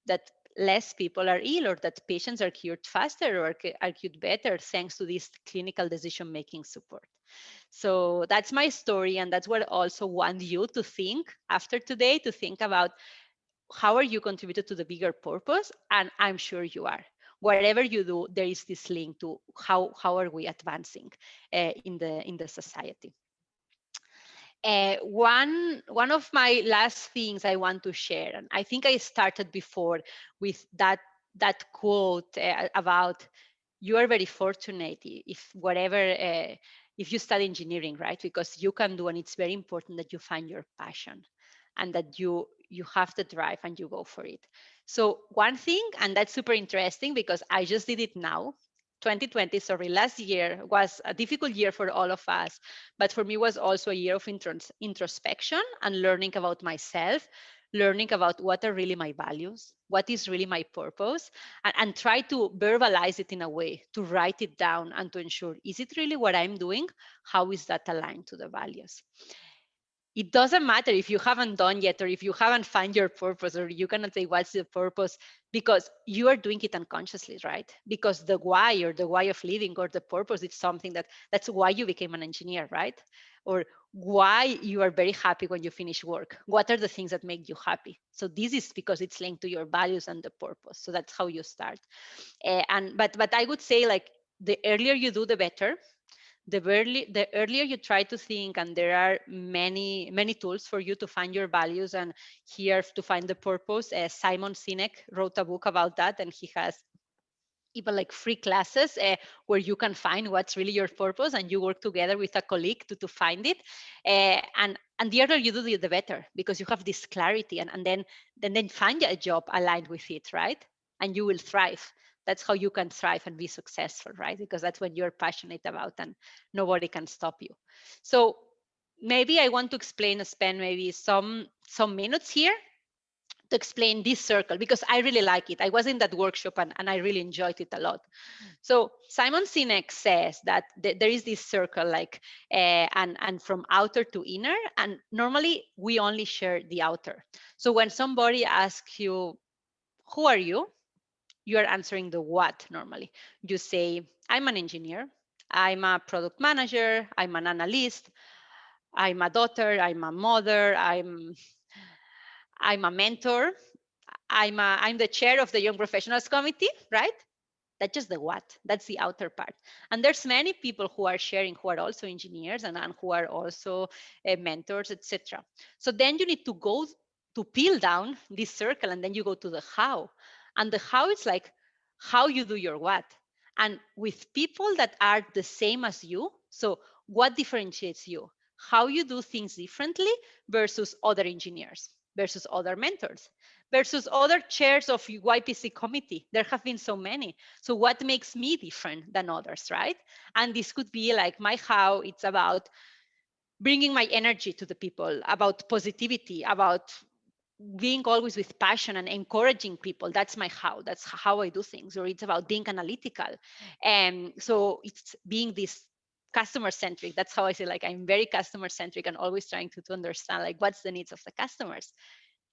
that less people are ill, or that patients are cured faster or are cured better thanks to this clinical decision-making support. So that's my story, and that's what I also want you to think after today, to think about how are you contributed to the bigger purpose, and I'm sure you are. Whatever you do, there is this link to how are we advancing in the society. One of my last things I want to share, and I think I started before with that quote about, you are very fortunate if whatever if you study engineering, right? Because you can do, and it's very important that you find your passion and that you have the drive and you go for it. So one thing, and that's super interesting because I just did it now. 2020, sorry, last year was a difficult year for all of us, but for me was also a year of introspection and learning about myself, learning about what are really my values, what is really my purpose, and try to verbalize it in a way, to write it down and to ensure, is it really what I'm doing? How is that aligned to the values? It doesn't matter if you haven't done yet, or if you haven't found your purpose, or you cannot say what's the purpose, because you are doing it unconsciously, right? Because the why, or the why of living, or the purpose, is something that's why you became an engineer, right? Or why you are very happy when you finish work. What are the things that make you happy? So this is because it's linked to your values and the purpose. So that's how you start. But I would say, like, the earlier you do, the better. The earlier you try to think, and there are many tools for you to find your values and here to find the purpose. Simon Sinek wrote a book about that, and he has even like free classes where you can find what's really your purpose, and you work together with a colleague to find it. And the earlier you do, the better, because you have this clarity, and then find a job aligned with it, right? And you will thrive. That's how you can thrive and be successful, right? Because that's what you're passionate about, and nobody can stop you. So maybe I want to spend maybe some minutes here to explain this circle, because I really like it. I was in that workshop and I really enjoyed it a lot. So Simon Sinek says that there is this circle, like, and from outer to inner, and normally we only share the outer. So when somebody asks you, who are you? You are answering the what normally. You say, I'm an engineer, I'm a product manager, I'm an analyst, I'm a daughter, I'm a mother, I'm a mentor, I'm the chair of the Young Professionals Committee, right? That's just the what. That's the outer part. And there's many people who are sharing, who are also engineers and who are also mentors, etc. So then you need to go to peel down this circle, and then you go to the how. And the how is like how you do your what. And with people that are the same as you, so what differentiates you? How you do things differently versus other engineers, versus other mentors, versus other chairs of YPC committee. There have been so many. So what makes me different than others, right? And this could be like my how. It's about bringing my energy to the people, about positivity, about being always with passion and encouraging people. That's my how. That's how I do things. Or it's about being analytical. And so it's being this customer centric. That's how I say, like, I'm very customer centric and always trying to understand, like, what's the needs of the customers.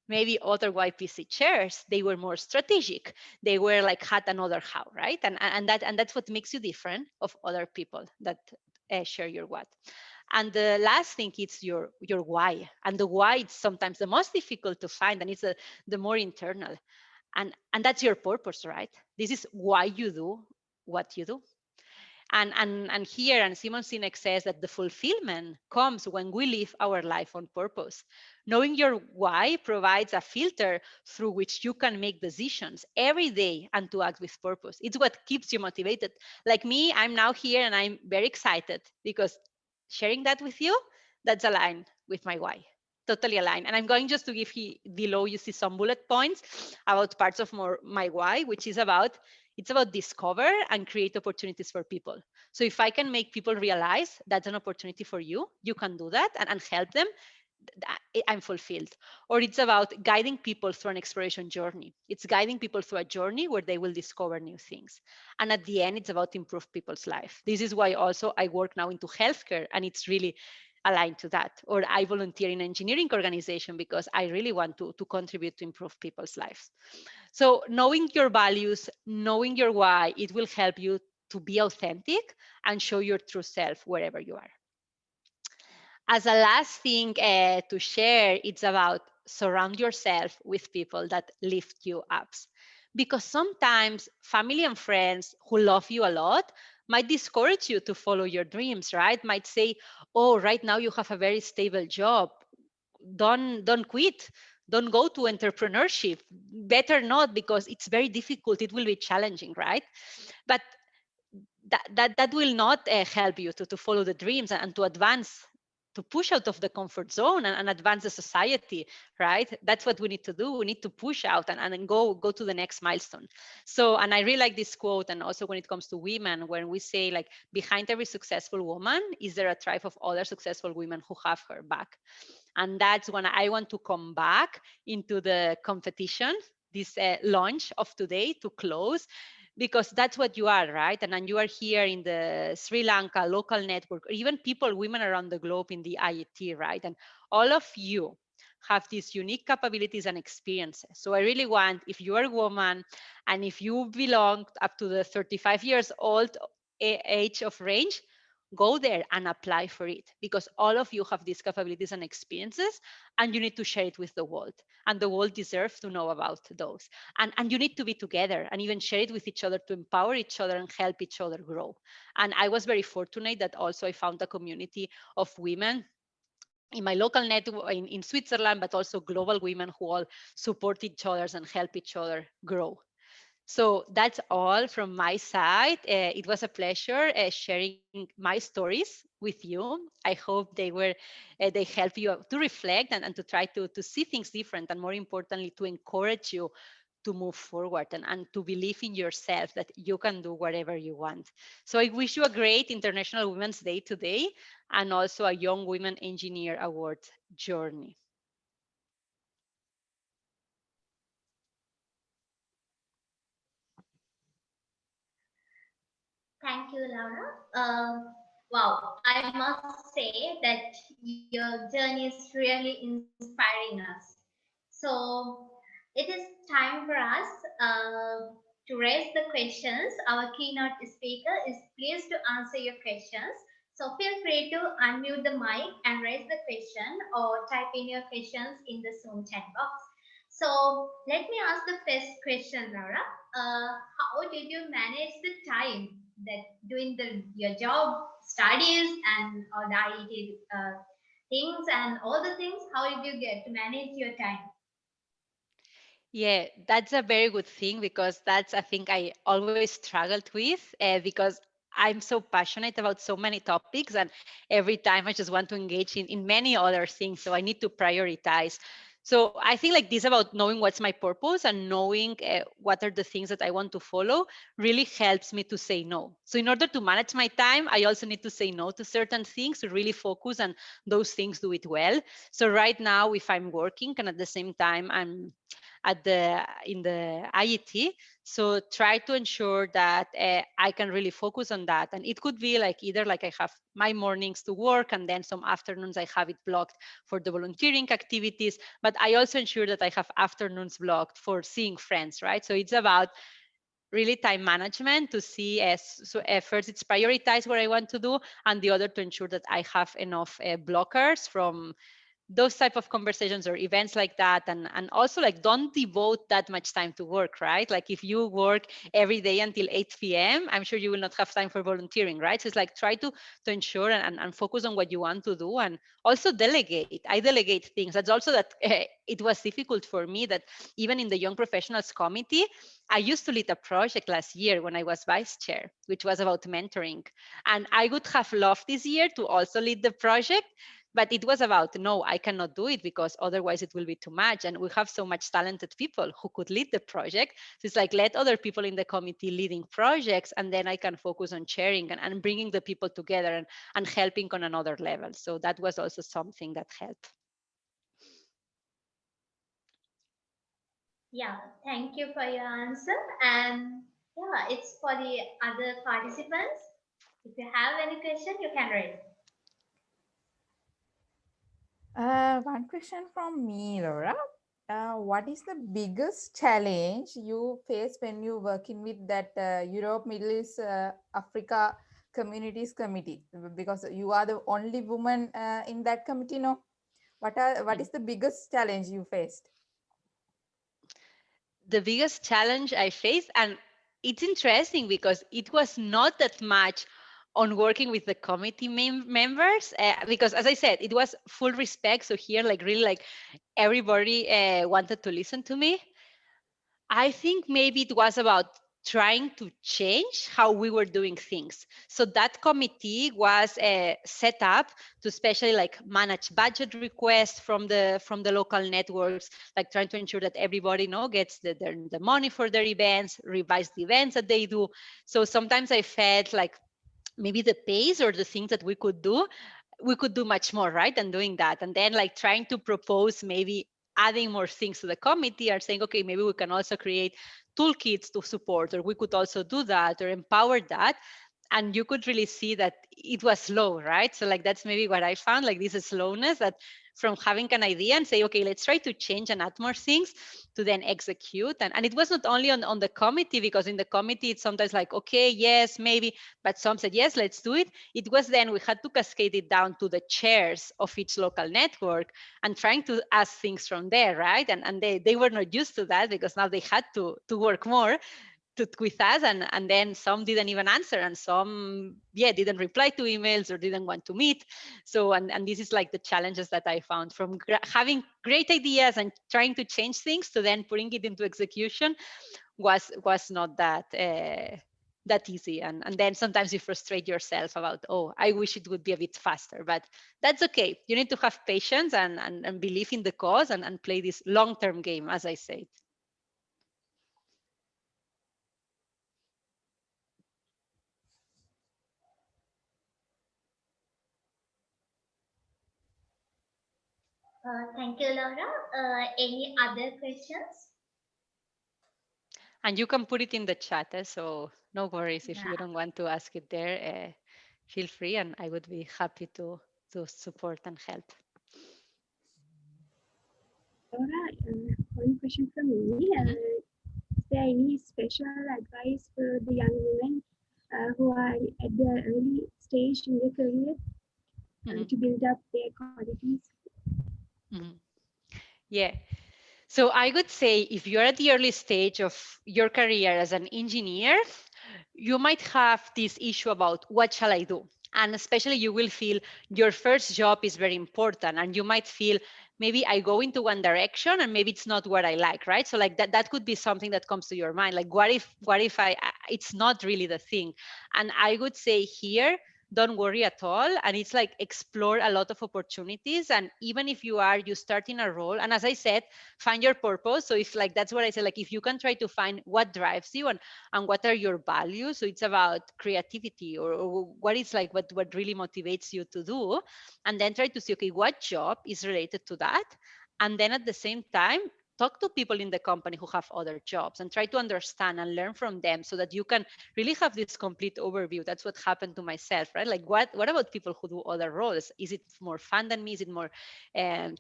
Maybe other YPC chairs, they were more strategic. They were like had another how, right? And that's what makes you different of other people that share your what. And the last thing is your why. And the why is sometimes the most difficult to find, and it's the more internal. And that's your purpose, right? This is why you do what you do. And here, and Simon Sinek says that the fulfillment comes when we live our life on purpose. Knowing your why provides a filter through which you can make decisions every day and to act with purpose. It's what keeps you motivated. Like me, I'm now here and I'm very excited because sharing that with you, that's aligned with my why. Totally aligned. And I'm going just to give you below, you see some bullet points about parts of my why, which is about It's about discover and create opportunities for people. So if I can make people realize that's an opportunity for you, you can do that and help them, I'm fulfilled. Or it's about guiding people through an exploration journey. It's guiding people through a journey where they will discover new things. And at the end, it's about improve people's life. This is why also I work now into healthcare, and it's really aligned to that. Or I volunteer in an engineering organization because I really want to contribute to improve people's lives. So knowing your values, knowing your why, it will help you to be authentic and show your true self wherever you are. As a last thing to share, it's about surround yourself with people that lift you up. Because sometimes family and friends who love you a lot might discourage you to follow your dreams, right? Might say, oh, right now you have a very stable job. Don't quit. Don't go to entrepreneurship. Better not, because it's very difficult. It will be challenging, right? But that will not help you to follow the dreams and to advance, to push out of the comfort zone and advance the society, right? That's what we need to do. We need to push out and go to the next milestone. So, and I really like this quote, and also when it comes to women, when we say like, behind every successful woman is there a tribe of other successful women who have her back. And that's when I want to come back into the competition, this launch of today to close, because that's what you are, right? And then you are here in the Sri Lanka local network, or even people, women around the globe in the IET, right? And all of you have these unique capabilities and experiences. So I really want, if you are a woman and if you belong up to the 35 years old age of range, go there and apply for it, because all of you have these capabilities and experiences, and you need to share it with the world, and the world deserves to know about those. And you need to be together and even share it with each other to empower each other and help each other grow. And I was very fortunate that also I found a community of women in my local network in Switzerland, but also global women who all support each other and help each other grow. So that's all from my side. It was a pleasure sharing my stories with you. I hope they help you to reflect and to try to see things different, and more importantly, to encourage you to move forward and to believe in yourself that you can do whatever you want. So I wish you a great International Women's Day today, and also a Young Women Engineer Award journey. Thank you, Laura. Wow, I must say that your journey is really inspiring us. So it is time for us to raise the questions. Our keynote speaker is pleased to answer your questions. So feel free to unmute the mic and raise the question, or type in your questions in the Zoom chat box. So let me ask the first question, Laura. How did you manage the time that doing your job, studies, and all the IET things and all the things? How did you get to manage your time? Yeah, that's a very good thing, because that's a thing I always struggled with, because I'm so passionate about so many topics, and every time I just want to engage in many other things. So I need to prioritize. So I think like this about knowing what's my purpose and knowing what are the things that I want to follow really helps me to say no. So in order to manage my time, I also need to say no to certain things to really focus on those things, do it well. So right now, if I'm working and at the same time I'm in the IET. So try to ensure that I can really focus on that. And it could be like either like I have my mornings to work, and then some afternoons I have it blocked for the volunteering activities. But I also ensure that I have afternoons blocked for seeing friends, right? So it's about really time management to see first it's prioritize what I want to do, and the other to ensure that I have enough blockers from those type of conversations or events like that. And also like don't devote that much time to work, right? Like if you work every day until 8 p.m., I'm sure you will not have time for volunteering, right? So it's like try to ensure and focus on what you want to do, and also delegate. I delegate things. That's also that it was difficult for me that even in the Young Professionals Committee, I used to lead a project last year when I was vice chair, which was about mentoring. And I would have loved this year to also lead the project, but it was about, no, I cannot do it because otherwise it will be too much. And we have so much talented people who could lead the project. So it's like, let other people in the committee leading projects, and then I can focus on sharing and bringing the people together and helping on another level. So that was also something that helped. Yeah, thank you for your answer. And yeah, it's for the other participants. If you have any question, you can raise. One question from me, Laura. What is the biggest challenge you face when you working with that Europe, Middle East, Africa Communities Committee? Because you are the only woman in that committee, no? What is the biggest challenge you faced? The biggest challenge I faced, and it's interesting because it was not that much on working with the committee members, because as I said, it was full respect. So here, like really, like everybody wanted to listen to me. I think maybe it was about trying to change how we were doing things. So that committee was set up to especially like manage budget requests from the local networks, like trying to ensure that everybody gets the money for their events, revise the events that they do. So sometimes I felt like maybe the pace or the things that we could do much more, right, than doing that. And then like trying to propose maybe adding more things to the committee, or saying, okay, maybe we can also create toolkits to support, or we could also do that or empower that. And you could really see that it was slow, right? So like that's maybe what I found, like this slowness, that from having an idea and say, okay, let's try to change and add more things, to then execute. And it was not only on the committee, because in the committee it's sometimes like, okay, yes, maybe, but some said, yes, let's do it. It was then we had to cascade it down to the chairs of each local network and trying to ask things from there, right? And they were not used to that, because now they had to work more with us, and then some didn't even answer, and some didn't reply to emails or didn't want to meet. So and this is like the challenges that I found, from having great ideas and trying to change things to then putting it into execution was not that easy. And then sometimes you frustrate yourself about, oh, I wish it would be a bit faster, but that's okay. You need to have patience and believe in the cause, and play this long-term game, as I said. Thank you, Laura. Any other questions? And you can put it in the chat, so no worries if Yeah. you don't want to ask it there. Feel free, and I would be happy to support and help. Laura, one question from me. Is there any special advice for the young women who are at the early stage in their career to build up their qualities? Yeah. So I would say, if you're at the early stage of your career as an engineer, you might have this issue about, what shall I do? And especially you will feel your first job is very important, and you might feel, maybe I go into one direction and maybe it's not what I like, right? So like that could be something that comes to your mind, like what if it's not really the thing. And I would say here, don't worry at all, and it's like explore a lot of opportunities. And even if you start in a role, and as I said, find your purpose. So if, like, that's what I said, like if you can try to find what drives you and what are your values. So it's about creativity, or what is like what really motivates you to do, and then try to see, okay, what job is related to that. And then at the same time, talk to people in the company who have other jobs and try to understand and learn from them, so that you can really have this complete overview. That's what happened to myself, right? Like what about people who do other roles? Is it more fun than me? Is it more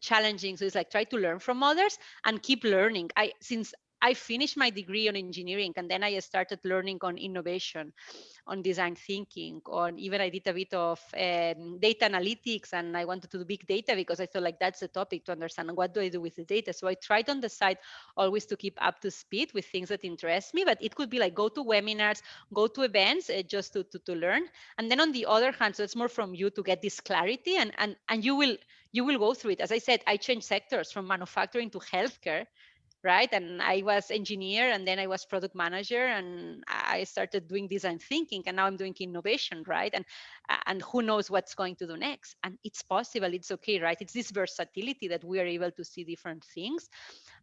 challenging? So it's like, try to learn from others and keep learning. Since I finished my degree on engineering, and then I started learning on innovation, on design thinking, on even I did a bit of data analytics, and I wanted to do big data, because I felt like that's the topic to understand. And what do I do with the data? So I tried on the side always to keep up to speed with things that interest me, but it could be like go to webinars, go to events, just to learn. And then on the other hand, so it's more from you to get this clarity, and you will go through it. As I said, I changed sectors from manufacturing to healthcare right? And I was engineer, and then I was product manager, and I started doing design thinking, and now I'm doing innovation, right? And who knows what's going to do next? And it's possible, it's okay, right? It's this versatility that we are able to see different things.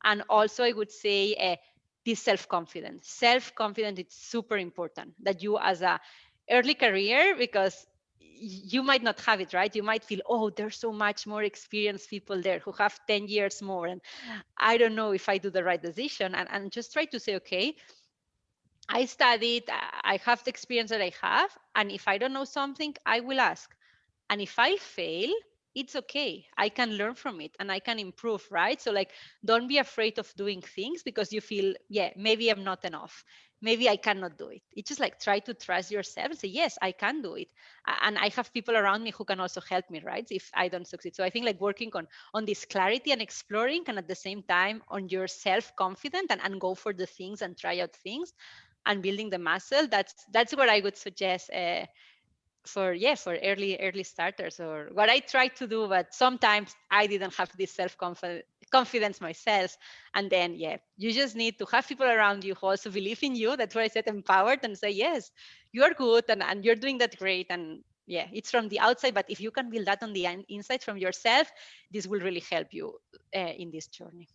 And also I would say this self-confidence. Self-confidence, it's super important that you as a early career, because you might not have it, right? You might feel, oh, there's so much more experienced people there who have 10 years more, and I don't know if I do the right decision. And just try to say, okay, I studied, I have the experience that I have, and if I don't know something, I will ask. And if I fail, it's okay. I can learn from it and I can improve, right? So like, don't be afraid of doing things because you feel, yeah, maybe I'm not enough. Maybe I cannot do it. It's just like, try to trust yourself and say, yes, I can do it. And I have people around me who can also help me, right? If I don't succeed. So I think like working on this clarity and exploring, and at the same time on your self-confidence, and go for the things and try out things and building the muscle. That's what I would suggest for early starters, or what I try to do. But sometimes I didn't have this confidence myself, and then you just need to have people around you who also believe in you. That's why I said empowered, and say, yes, you are good, and you're doing that great. And it's from the outside, but if you can build that on the inside from yourself, this will really help you in this journey.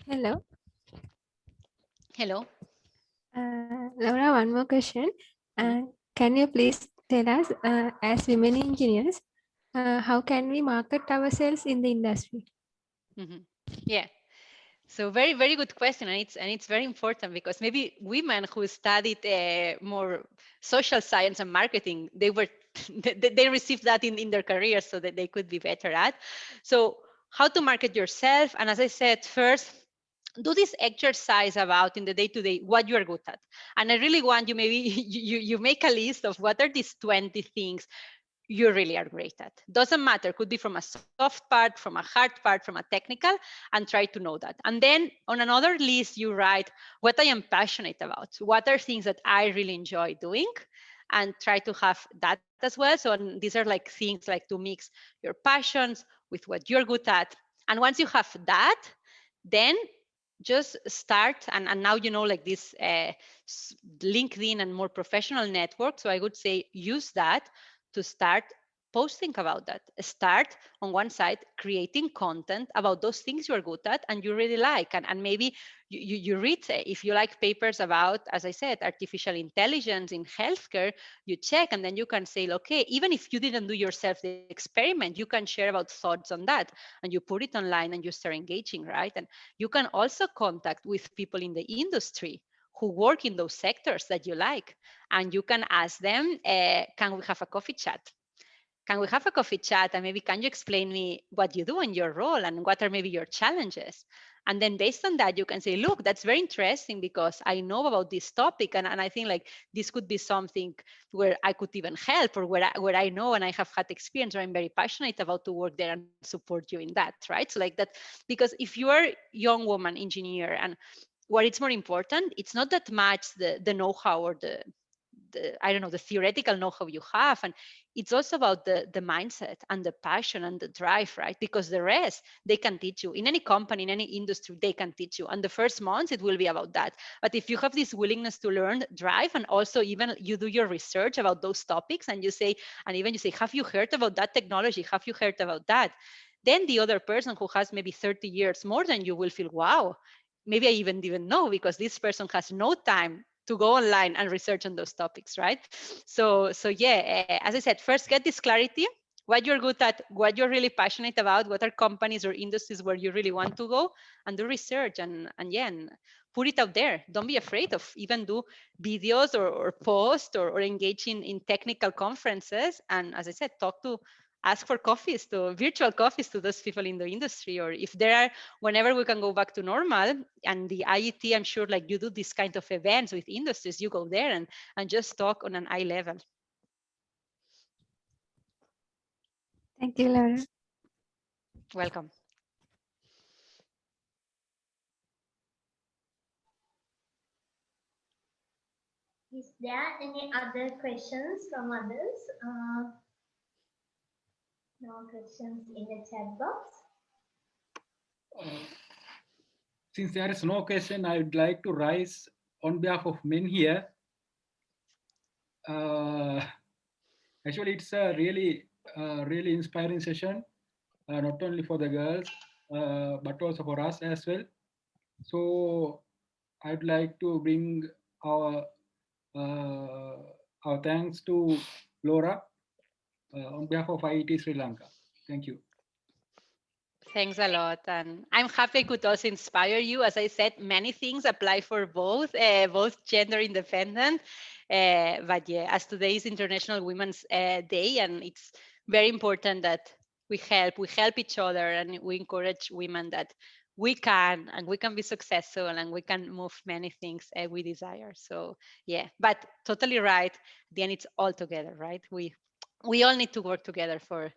Hello. Hello. Laura, one more question. Can you please tell us, as women engineers, how can we market ourselves in the industry? Yeah. So very, very good question. And it's very important, because maybe women who studied more social science and marketing, they received that in their careers, so that they could be better at. So how to market yourself. And as I said, first, do this exercise about in the day-to-day what you are good at. And I really want you, maybe you make a list of what are these 20 things you really are great at. Doesn't matter, could be from a soft part, from a hard part, from a technical, and try to know that. And then on another list, you write what I am passionate about. What are things that I really enjoy doing? And try to have that as well. So these are like things like to mix your passions with what you're good at. And once you have that, then just start, and now like this LinkedIn and more professional network. So I would say use that to start posting about that. Start on one side creating content about those things you are good at and you really like, and maybe you read, if you like papers about, as I said, artificial intelligence in healthcare, you check, and then you can say, okay, even if you didn't do yourself the experiment, you can share about thoughts on that, and you put it online and you start engaging, right? And you can also contact with people in the industry who work in those sectors that you like, and you can ask them, can we have a coffee chat? Can we have a coffee chat, and maybe can you explain me what you do in your role and what are maybe your challenges? And then based on that, you can say, look, that's very interesting because I know about this topic, and I think like this could be something where I could even help, or where I know and I have had experience, or I'm very passionate about to work there and support you in that, right? So like that, because if you are a young woman engineer, and what it's more important, it's not that much the know-how or the I don't know, the theoretical know-how you have. And it's also about the mindset and the passion and the drive, right? Because the rest, they can teach you. In any company, in any industry, they can teach you. And the first months, it will be about that. But if you have this willingness to learn, drive, and also even you do your research about those topics, and you say, have you heard about that technology? Have you heard about that? Then the other person who has maybe 30 years more than you will feel, wow, maybe I even didn't know, because this person has no time to go online and research on those topics, right? So as I said, first get this clarity, what you're good at, what you're really passionate about, what are companies or industries where you really want to go, and do research, and put it out there. Don't be afraid of even do videos or post or engage in technical conferences. And as I said, ask for virtual coffees to those people in the industry, or if there are, whenever we can go back to normal, and the IET, I'm sure like you do this kind of events with industries, you go there and just talk on an eye level. Thank you, Laura. Welcome. Is there any other questions from others? No questions in the chat box. Since there is no question, I would like to rise on behalf of men here. Actually, it's a really inspiring session, not only for the girls, but also for us as well. So I'd like to bring our thanks to Laura on behalf of IET Sri Lanka. Thank you. Thanks a lot. And I'm happy I could also inspire you. As I said, many things apply for both gender independent. But yeah, as today is International Women's Day, and it's very important that we help each other, and we encourage women that we can be successful, and we can move many things we desire. So yeah, but totally right. At the end, it's all together, right? We all need to work together for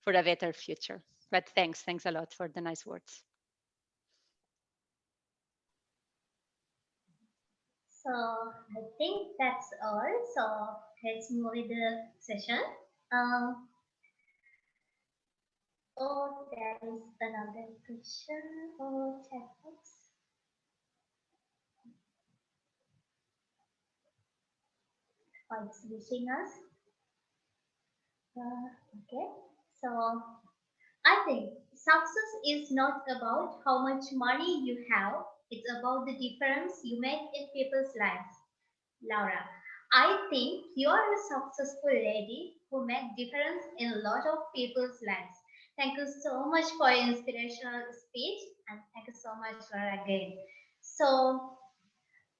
a better future. But thanks a lot for the nice words. So I think that's all. So let's move with the session. Oh, there is another question. Oh, chat box. Oh, it's wishing us. Okay. So I think success is not about how much money you have. It's about the difference you make in people's lives. Laura, I think you are a successful lady who makes difference in a lot of people's lives. Thank you so much for your inspirational speech, and thank you so much, Laura, again. So,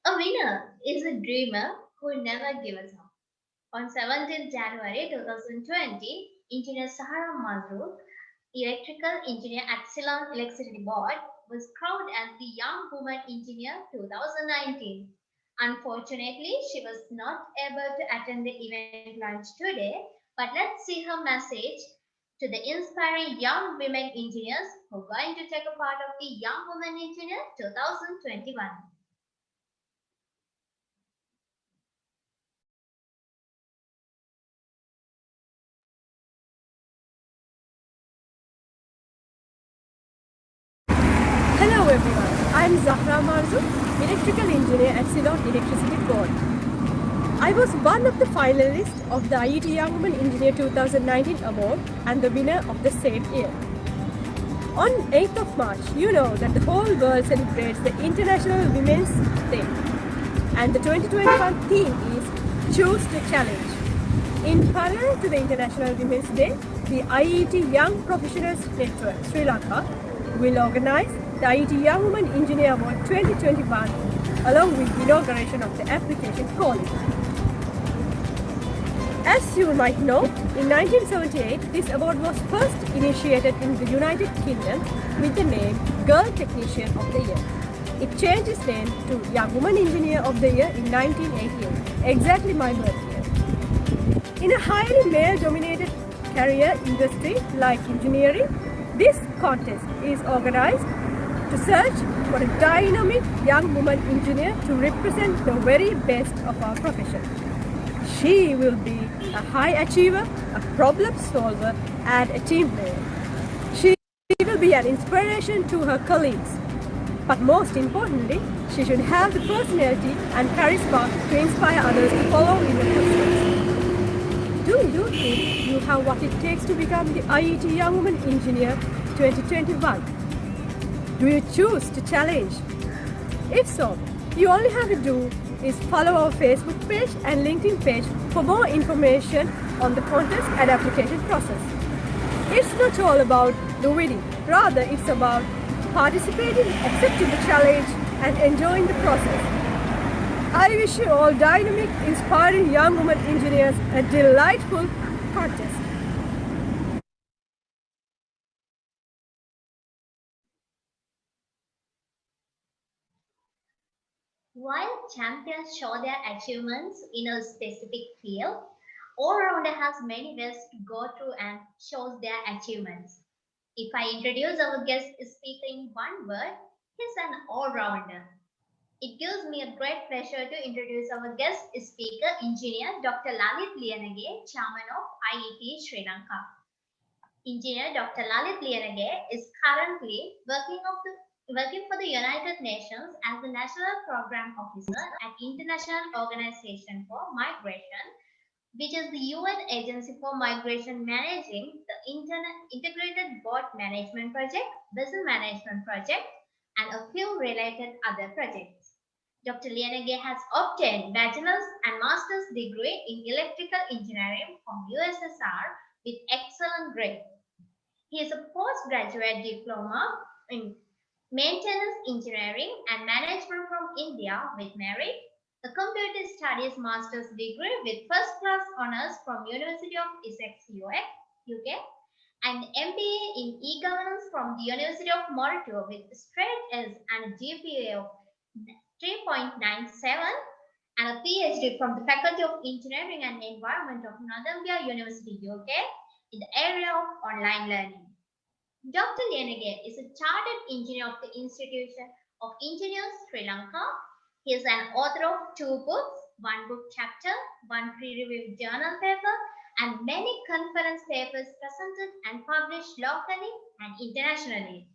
a winner is a dreamer who never gives up. On 17th January 2020, Engineer Sahara Mazrou, electrical engineer at Ceylon Electricity Board, was crowned as the Young Woman Engineer 2019. Unfortunately, she was not able to attend the event lunch today, but let's see her message to the inspiring young women engineers who are going to take a part of the Young Woman Engineer 2021. Hello everyone, I am Zahra Marzu, electrical engineer at Ceylon Electricity Board. I was one of the finalists of the IET Young Woman Engineer 2019 award and the winner of the same year. On 8th of March, you know that the whole world celebrates the International Women's Day, and the 2021 theme is Choose to Challenge. In parallel to the International Women's Day, the IET Young Professionals Network Sri Lanka will organize the IET Young Woman Engineer Award 2021 along with the inauguration of the application calling. As you might know, in 1978, this award was first initiated in the United Kingdom with the name Girl Technician of the Year. It changed its name to Young Woman Engineer of the Year in 1988, exactly my birth year. In a highly male-dominated career industry like engineering, this contest is organized to search for a dynamic young woman engineer to represent the very best of our profession. She will be a high achiever, a problem solver, and a team player. She will be an inspiration to her colleagues. But most importantly, she should have the personality and charisma to inspire others to follow in her footsteps. Do you think you have what it takes to become the IET Young Woman Engineer 2021? Do you choose to challenge? If so, you only have to do is follow our Facebook page and LinkedIn page for more information on the contest and application process. It's not all about the winning, rather it's about participating, accepting the challenge and enjoying the process. I wish you all dynamic, inspiring young women engineers a delightful contest. While champions show their achievements in a specific field, all-rounder has many ways to go through and shows their achievements. If I introduce our guest speaker in one word, he's an all-rounder. It gives me a great pleasure to introduce our guest speaker, Engineer Dr. Llaith Liyanage, Chairman of IET Sri Lanka. Engineer Dr. Llaith Liyanage is currently working for the United Nations as the National Program Officer at International Organization for Migration, which is the UN Agency for Migration, managing the Integrated Boat Management Project, Vessel Management Project, and a few related other projects. Dr. Liyanage has obtained bachelor's and master's degree in electrical engineering from USSR with excellent grade. He is a postgraduate diploma in maintenance engineering and management from India with merit, a computer studies master's degree with first class honors from University of Essex, UK, and MBA in e-governance from the University of Monaco with straight A's and a GPA of 3.97, and a PhD from the Faculty of Engineering and Environment of Northumbria University, UK, in the area of online learning. Dr. Liyanage is a chartered engineer of the Institution of Engineers Sri Lanka. He is an author of 2 books, 1 book chapter, 1 peer-reviewed journal paper, and many conference papers presented and published locally and internationally.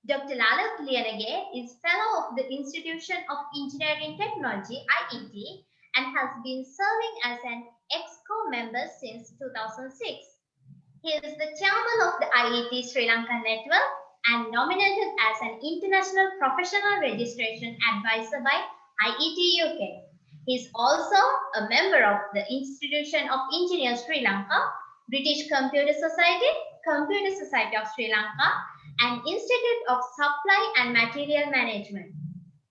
Dr. Llaith Liyanage is Fellow of the Institution of Engineering Technology, IET, and has been serving as an EXCO member since 2006. He is the chairman of the IET Sri Lanka Network and nominated as an international professional registration advisor by IET UK. He is also a member of the Institution of Engineers Sri Lanka, British Computer Society, Computer Society of Sri Lanka, and Institute of Supply and Material Management.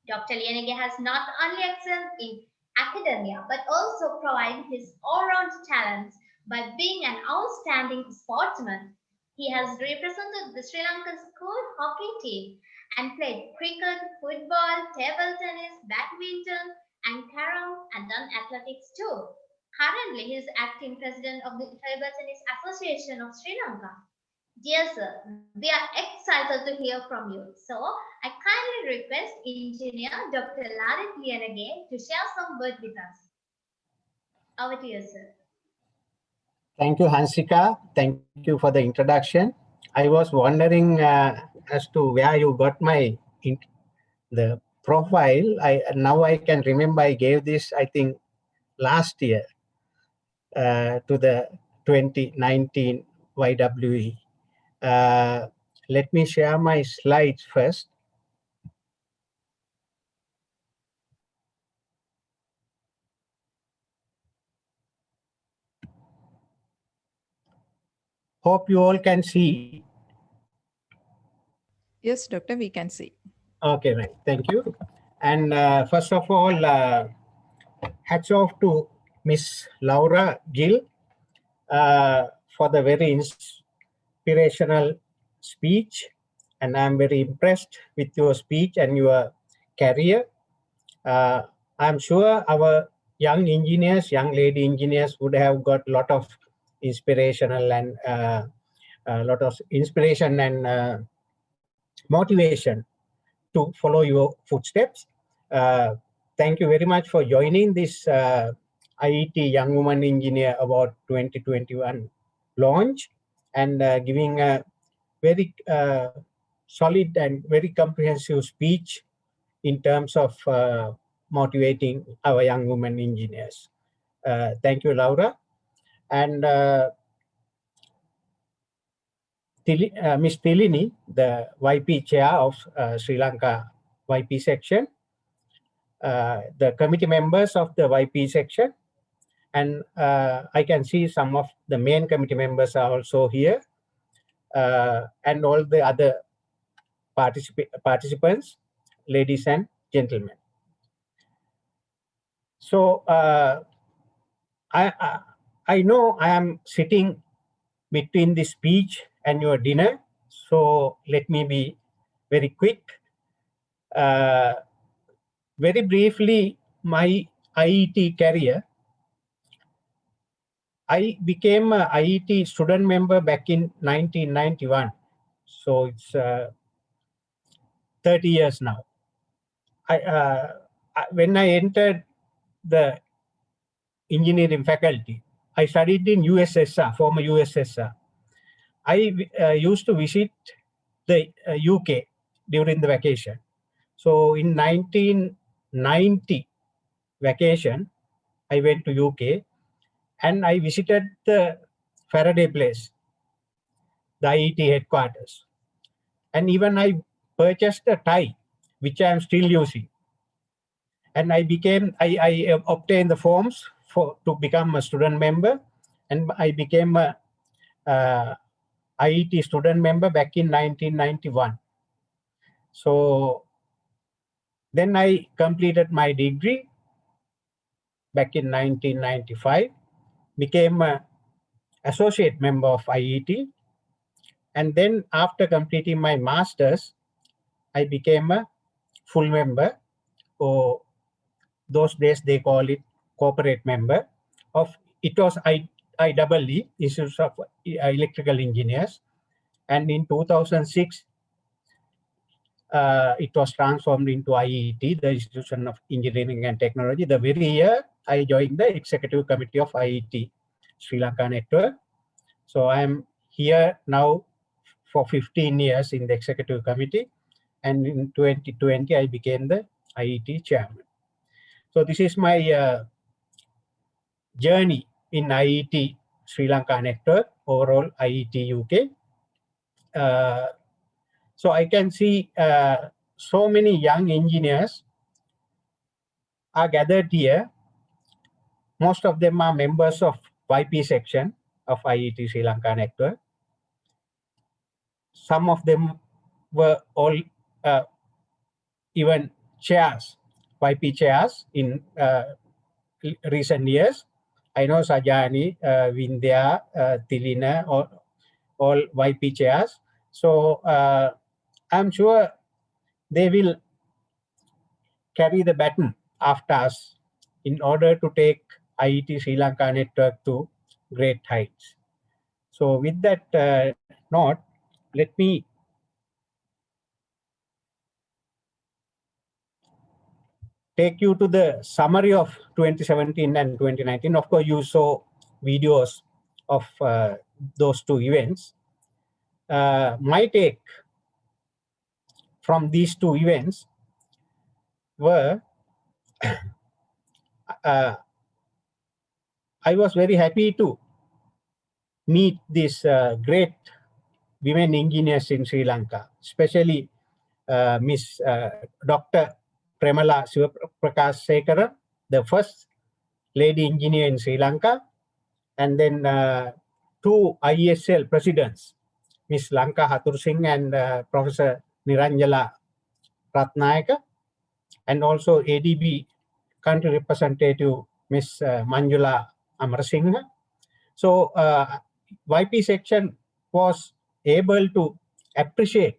Dr. Liyanage has not only excelled in academia but also provided his all-round talents by being an outstanding sportsman. He has represented the Sri Lankan school hockey team and played cricket, football, table tennis, badminton, and carom, and done athletics too. Currently, he is acting president of the Table Tennis Association of Sri Lanka. Dear sir, we are excited to hear from you. So, I kindly request Engineer Dr. Llaith Liyanage to share some words with us. Over to you, sir. Thank you, Hansika. Thank you for the introduction. I was wondering as to where you got the profile. Now I can remember I gave this, I think, last year to the 2019 YWE. Let me share my slides first. Hope you all can see. Yes, doctor, we can see. Okay, right. Thank you. And first of all, hats off to Miss Laura Gill for the very inspirational speech. And I'm very impressed with your speech and your career. I'm sure our young engineers, young lady engineers would have got a lot of inspirational and a lot of inspiration and motivation to follow your footsteps. Thank you very much for joining this IET Young Woman Engineer Award 2021 launch and giving a very solid and very comprehensive speech in terms of motivating our young women engineers. Thank you, Laura. And Ms. Tilini, the YP chair of Sri Lanka YP section, the committee members of the YP section, and I can see some of the main committee members are also here, and all the other participants, ladies and gentlemen. So I know I am sitting between the speech and your dinner, so let me be very quick. Very briefly, my IET career. I became an IET student member back in 1991, so it's 30 years now. when I entered the engineering faculty, I studied in USSR, former USSR. I used to visit the UK during the vacation. So in 1990 vacation, I went to UK and I visited the Faraday Place, the IET headquarters. And even I purchased a tie, which I am still using. And I obtained the forms to become a student member, and I became a IET student member back in 1991. So then I completed my degree back in 1995, became an associate member of IET. And then after completing my master's, I became a full member, or those days they call it corporate member of, it was IEE, Institute of Electrical Engineers. And in 2006, it was transformed into IET, the Institution of Engineering and Technology. The very year I joined the executive committee of IET Sri Lanka Network. So I am here now for 15 years in the executive committee. And in 2020, I became the IET chairman. So this is my journey in IET Sri Lanka Network, overall IET UK. So I can see so many young engineers are gathered here. Most of them are members of YP section of IET Sri Lanka Network. Some of them were all even chairs, YP chairs in recent years. I know Sajani, Vindhya, Tilina, all YP chairs. So I'm sure they will carry the baton after us in order to take IET Sri Lanka Network to great heights. So with that note, let me take you to the summary of 2017 and 2019. Of course, you saw videos of those two events. My take from these two events were, I was very happy to meet these great women engineers in Sri Lanka, especially Miss Dr. Premala Sivaprakash Sekara, the first lady engineer in Sri Lanka, and then two IESL presidents, Miss Lanka Hatur Singh and Professor Niranjala Ratnayaka, and also ADB country representative Miss Manjula Amarasinghe. So YP section was able to appreciate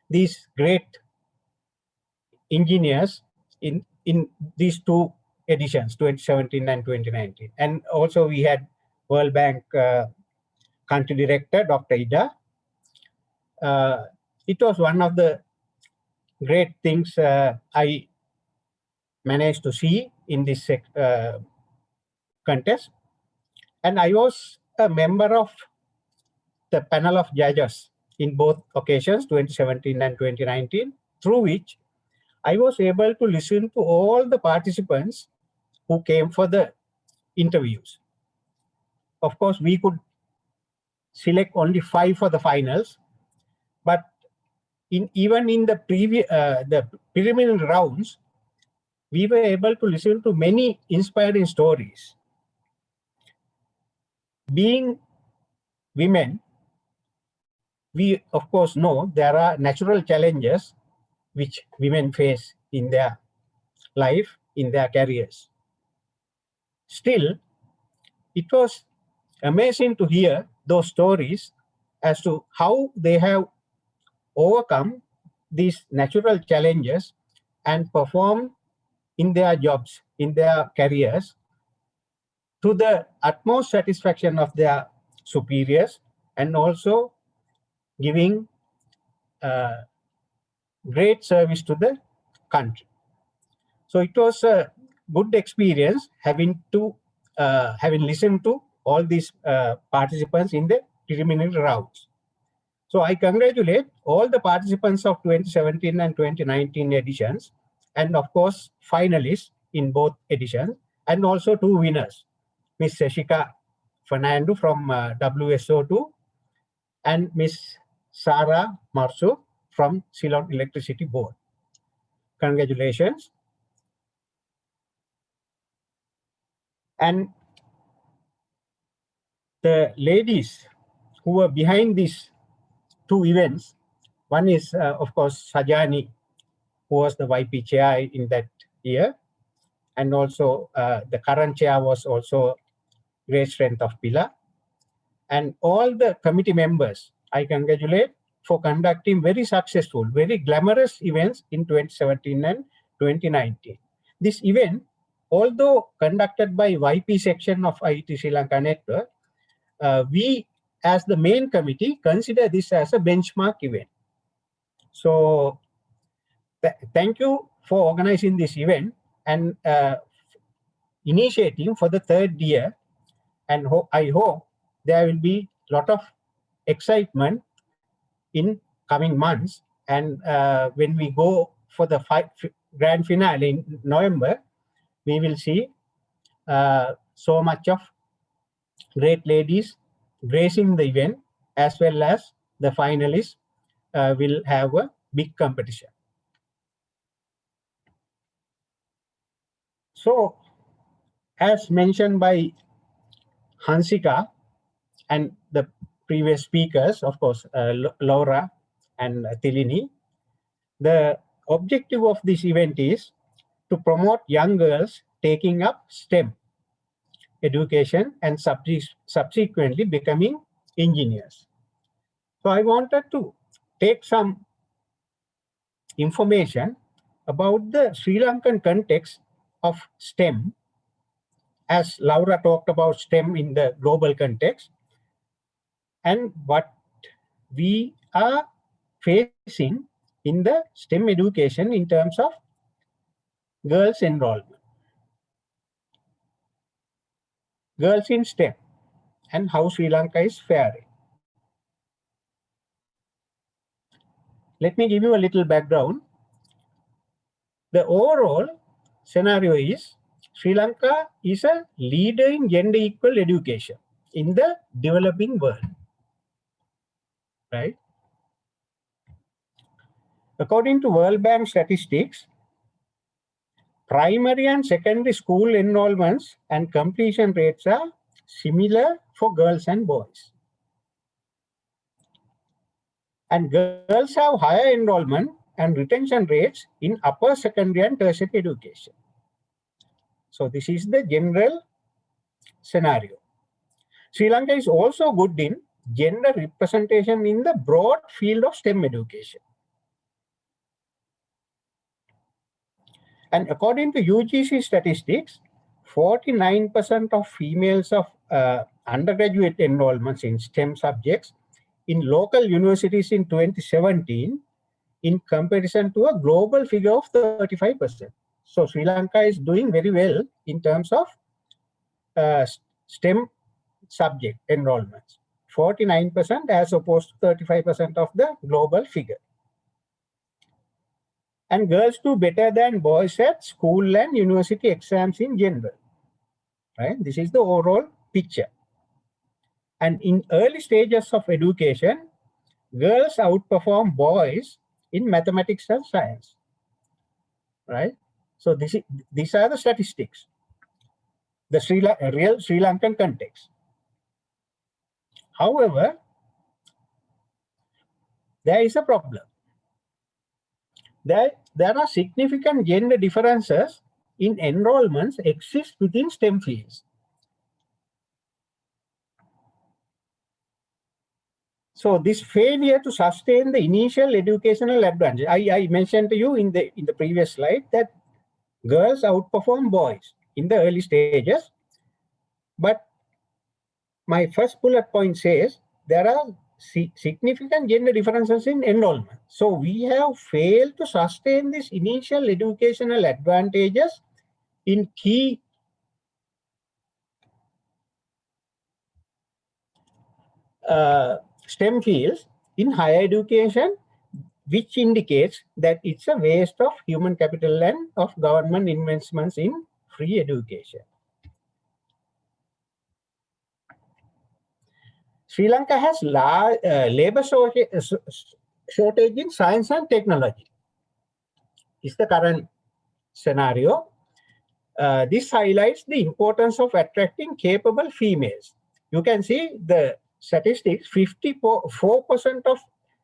these great engineers in these two editions, 2017 and 2019. And also we had World Bank country director, Dr. Ida. It was one of the great things I managed to see in this contest. And I was a member of the panel of judges in both occasions, 2017 and 2019, through which I was able to listen to all the participants who came for the interviews. Of course, we could select only 5 for the finals, but even in the preliminary rounds, we were able to listen to many inspiring stories. Being women, we of course know there are natural challenges which women face in their life, in their careers. Still, it was amazing to hear those stories as to how they have overcome these natural challenges and perform in their jobs, in their careers, to the utmost satisfaction of their superiors, and also giving great service to the country. So it was a good experience having listened to all these participants in the preliminary rounds. So I congratulate all the participants of 2017 and 2019 editions, and of course finalists in both editions, and also two winners, Ms. Seshika Fernando from WSO2 and Ms. Sarah Marsu from Ceylon Electricity Board. Congratulations. And the ladies who were behind these two events, one is of course Sajani, who was the YP chair in that year, and also the current chair was also great strength of Pila. And all the committee members, I congratulate for conducting very successful, very glamorous events in 2017 and 2019. This event, although conducted by YP section of IET Sri Lanka Network, we as the main committee consider this as a benchmark event. So thank you for organizing this event and initiating for the third year, and I hope there will be a lot of excitement in coming months, and when we go for the grand finale in November, we will see so much of great ladies gracing the event, as well as the finalists will have a big competition. So, as mentioned by Hansika and the previous speakers, of course, Laura and Tilini, the objective of this event is to promote young girls taking up STEM education and subsequently becoming engineers. So I wanted to take some information about the Sri Lankan context of STEM, as Laura talked about STEM in the global context, and what we are facing in the STEM education in terms of girls' enrollment. Girls in STEM and how Sri Lanka is faring. Let me give you a little background. The overall scenario is Sri Lanka is a leader in gender equal education in the developing world, right? According to World Bank statistics, primary and secondary school enrollments and completion rates are similar for girls and boys. And girls have higher enrollment and retention rates in upper secondary and tertiary education. So this is the general scenario. Sri Lanka is also good in gender representation in the broad field of STEM education. And according to UGC statistics, 49% of females of undergraduate enrollments in STEM subjects in local universities in 2017 in comparison to a global figure of 35%. So Sri Lanka is doing very well in terms of STEM subject enrollments, 49% as opposed to 35% of the global figure. And girls do better than boys at school and university exams in general, right? This is the overall picture. And in early stages of education, girls outperform boys in mathematics and science, right? So these are the statistics, the real Sri Lankan context. However, there is a problem. There are significant gender differences in enrollments exist within STEM fields. So this failure to sustain the initial educational advantage, I mentioned to you in the previous slide that girls outperform boys in the early stages, but my first bullet point says there are significant gender differences in enrollment. So we have failed to sustain these initial educational advantages in key STEM fields in higher education, which indicates that it's a waste of human capital and of government investments in free education. Sri Lanka has large labor shortage in science and technology. Is the current scenario. This highlights the importance of attracting capable females. You can see the statistics, 54% of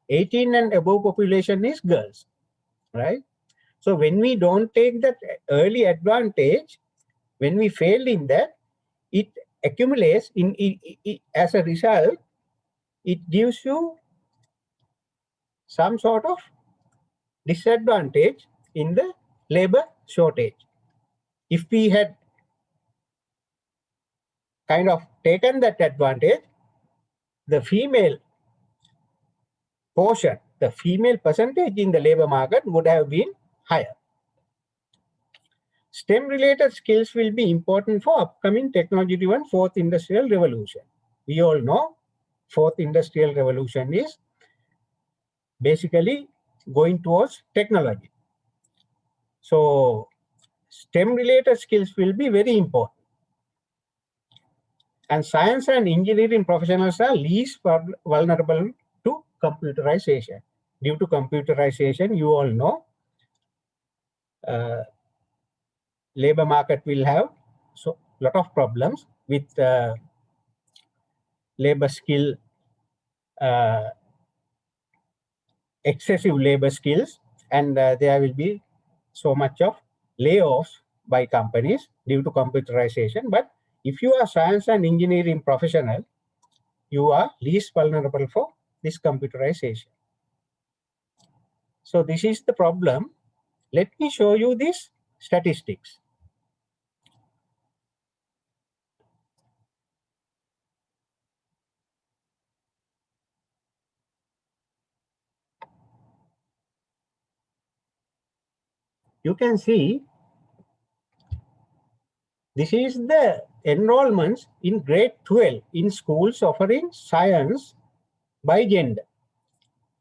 18 and above population is girls, right? So when we don't take that early advantage, when we fail in that, it accumulates as a result, it gives you some sort of disadvantage in the labor shortage. If we had kind of taken that advantage, the female portion, the female percentage in the labor market would have been higher. STEM-related skills will be important for upcoming technology-driven fourth industrial revolution. We all know fourth industrial revolution is basically going towards technology. So STEM-related skills will be very important. And science and engineering professionals are least vulnerable to computerization. Due to computerization, you all know, labor market will have so lot of problems with labor skill, excessive labor skills, and there will be so much of layoffs by companies due to computerization. But if you are science and engineering professional, you are least vulnerable for this computerization. So this is the problem. Let me show you these statistics. You can see this is the enrollments in grade 12 in schools offering science by gender.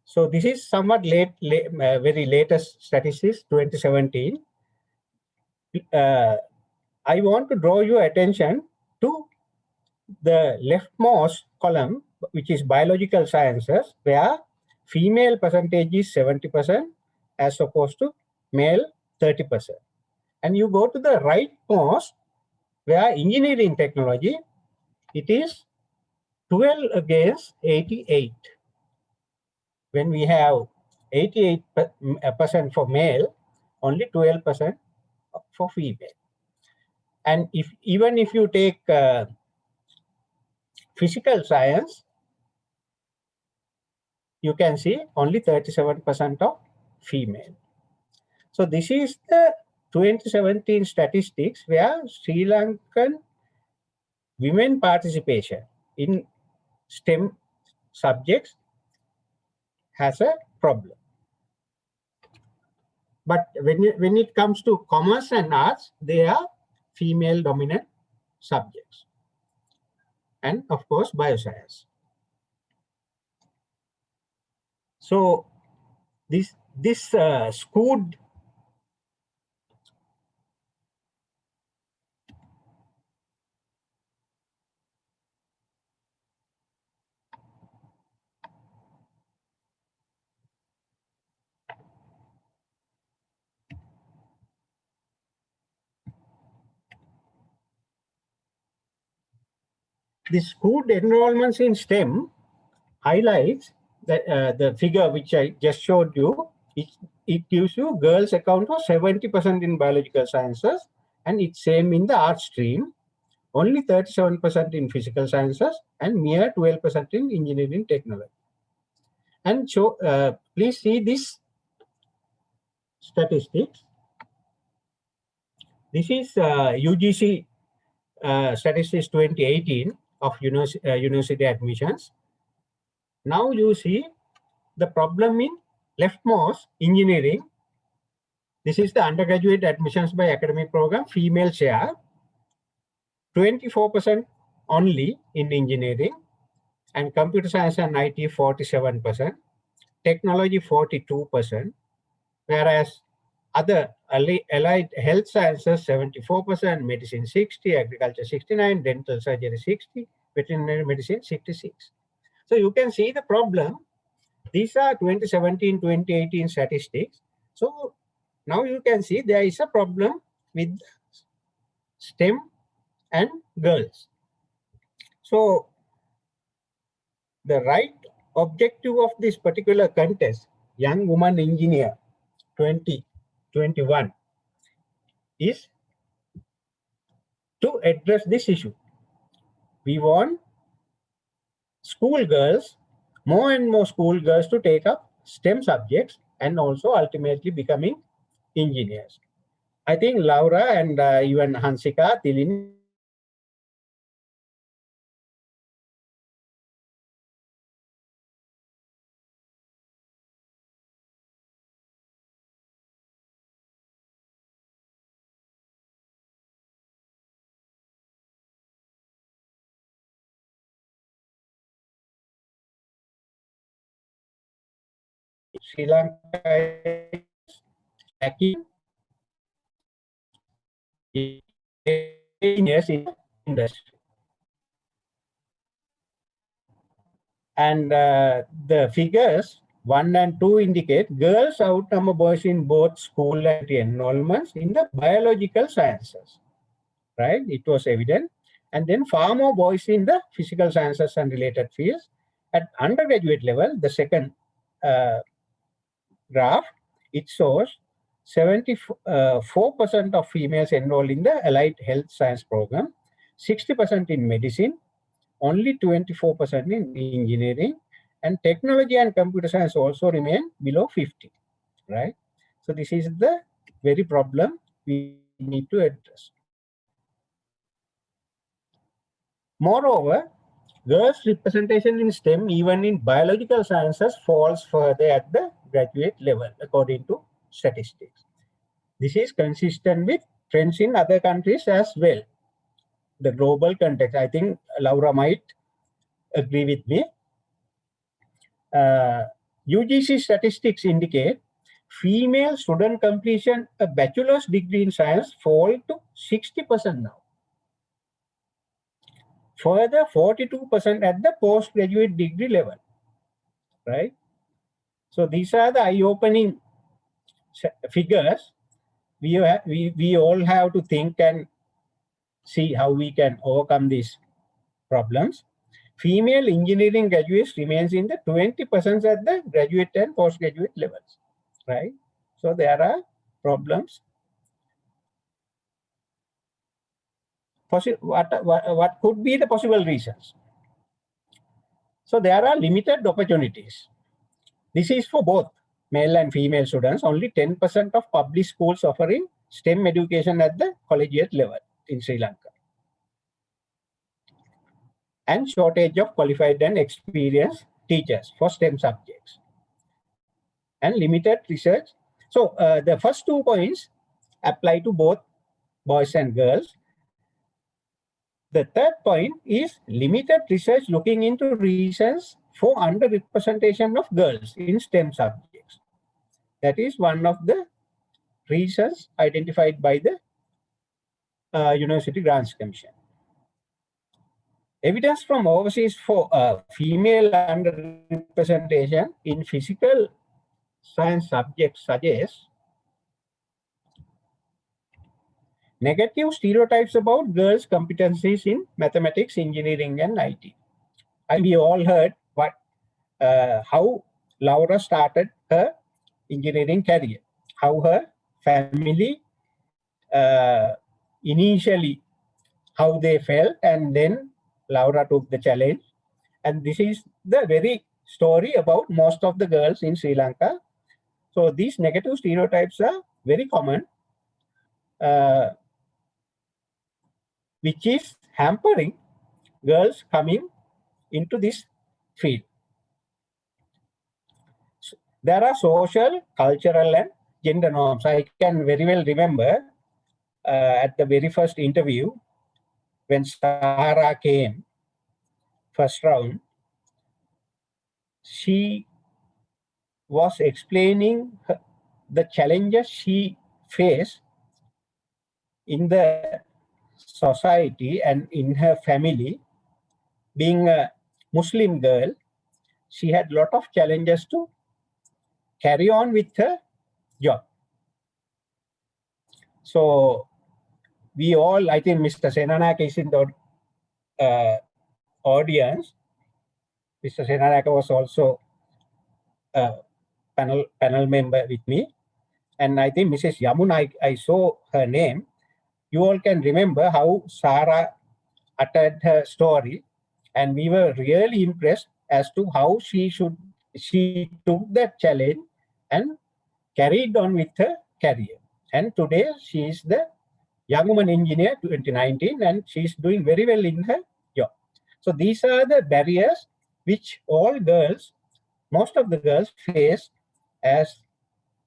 So this is somewhat very latest statistics, 2017. I want to draw your attention to the leftmost column, which is biological sciences, where female percentage is 70% as opposed to male 30%. And you go to the rightmost, where engineering technology, it is 12 against 88. When we have 88% for male, only 12% for female. And even if you take physical science, you can see only 37% of female. So this is the 2017 statistics where Sri Lankan women participation in STEM subjects has a problem. But when it comes to commerce and arts, they are female dominant subjects. And of course, bioscience. So this skewed enrollments in STEM highlights that the figure which I just showed you. It gives you girls account for 70% in biological sciences, and it's same in the art stream. Only 37% in physical sciences, and mere 12% in engineering technology. And so, please see this statistics. This is UGC statistics 2018 of university admissions. Now you see the problem in leftmost engineering. This is the undergraduate admissions by academic program, female share, 24% only in engineering, and computer science and IT 47%, technology 42%, whereas other allied health sciences 74%, medicine 60%, agriculture 69%, dental surgery 60%, veterinary medicine 66%. So you can see the problem. These are 2017, 2018 statistics. So now you can see there is a problem with STEM and girls. So the right objective of this particular contest, Young Woman Engineer 2021, is to address this issue. We want schoolgirls, more and more schoolgirls to take up STEM subjects and also ultimately becoming engineers. I think Laura and even Hansika, Tilini, Sri Lanka is lacking engineers in the industry. And the figures 1 and 2 indicate girls outnumber boys in both school and enrollments in the biological sciences, right? It was evident. And then far more boys in the physical sciences and related fields. At undergraduate level, the second graph, it shows 74% of females enrolled in the allied health science program, 60% in medicine, only 24% in engineering, and technology and computer science also remain below 50, right? So this is the very problem we need to address. Moreover, girls' representation in STEM, even in biological sciences, falls further at the graduate level, according to statistics. This is consistent with trends in other countries as well. The global context, I think Laura might agree with me. UGC statistics indicate female student completion a bachelor's degree in science fall to 60% now. Further, 42% at the postgraduate degree level, right? So these are the eye-opening figures. We all have to think and see how we can overcome these problems. Female engineering graduates remains in the 20% at the graduate and postgraduate levels, right? So there are problems. What could be the possible reasons? So there are limited opportunities. This is for both male and female students. Only 10% of public schools offering STEM education at the collegiate level in Sri Lanka. And shortage of qualified and experienced teachers for STEM subjects. And limited research. So the first 2 points apply to both boys and girls. The third point is limited research looking into reasons for underrepresentation of girls in STEM subjects. That is one of the reasons identified by the University Grants Commission. Evidence from overseas for female underrepresentation in physical science subjects suggests negative stereotypes about girls' competencies in mathematics, engineering, and IT. And we all heard how Laura started her engineering career, how her family initially, how they felt, and then Laura took the challenge. And this is the very story about most of the girls in Sri Lanka. So these negative stereotypes are very common, which is hampering girls coming into this field. there are social, cultural, and gender norms. I can very well remember at the very first interview when Sarah came, first round, she was explaining the challenges she faced in the society and in her family. Being a Muslim girl, she had a lot of challenges to carry on with her job. So we all, I think Mr. Senanaka is in the audience. Mr. Senanaka was also a panel member with me. And I think Mrs. Yamun, I saw her name. You all can remember how Sarah uttered her story. And we were really impressed as to how she took that challenge and carried on with her career. And today she is the Young Woman Engineer 2019, and she's doing very well in her job. So these are the barriers which all girls, most of the girls face as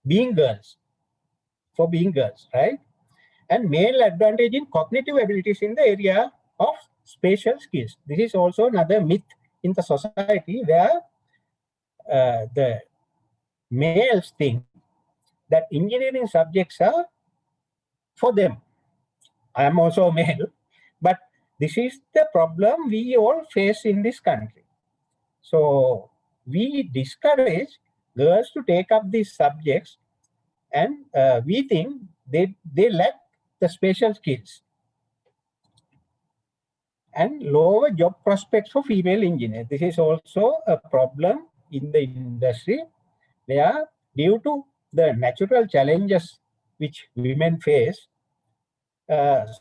being girls, for being girls, right? And male advantage in cognitive abilities in the area of spatial skills. This is also another myth in the society where the males think that engineering subjects are for them. I am also a male, but this is the problem we all face in this country. So we discourage girls to take up these subjects, and we think they lack the spatial skills. And lower job prospects for female engineers. This is also a problem in the industry where, due to the natural challenges which women face,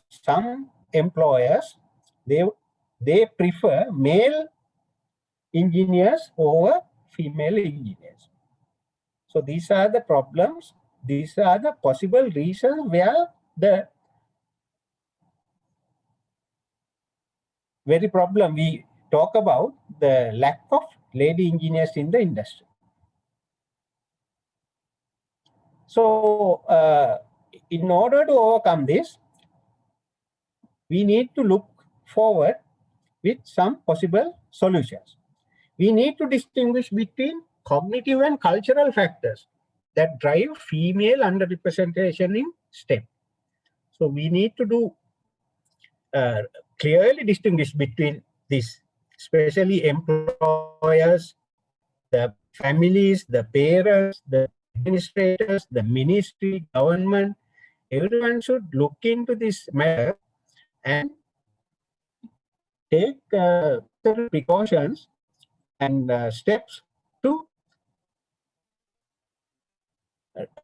some employers, they prefer male engineers over female engineers. So these are the problems. These are the possible reasons where the very problem we talk about, the lack of lady engineers in the industry. So in order to overcome this, we need to look forward with some possible solutions. We need to distinguish between cognitive and cultural factors that drive female underrepresentation in STEM. So we need to do clearly distinguish between this, especially employers, the families, the parents, the administrators, the ministry, government. Everyone should look into this matter and take certain precautions and steps to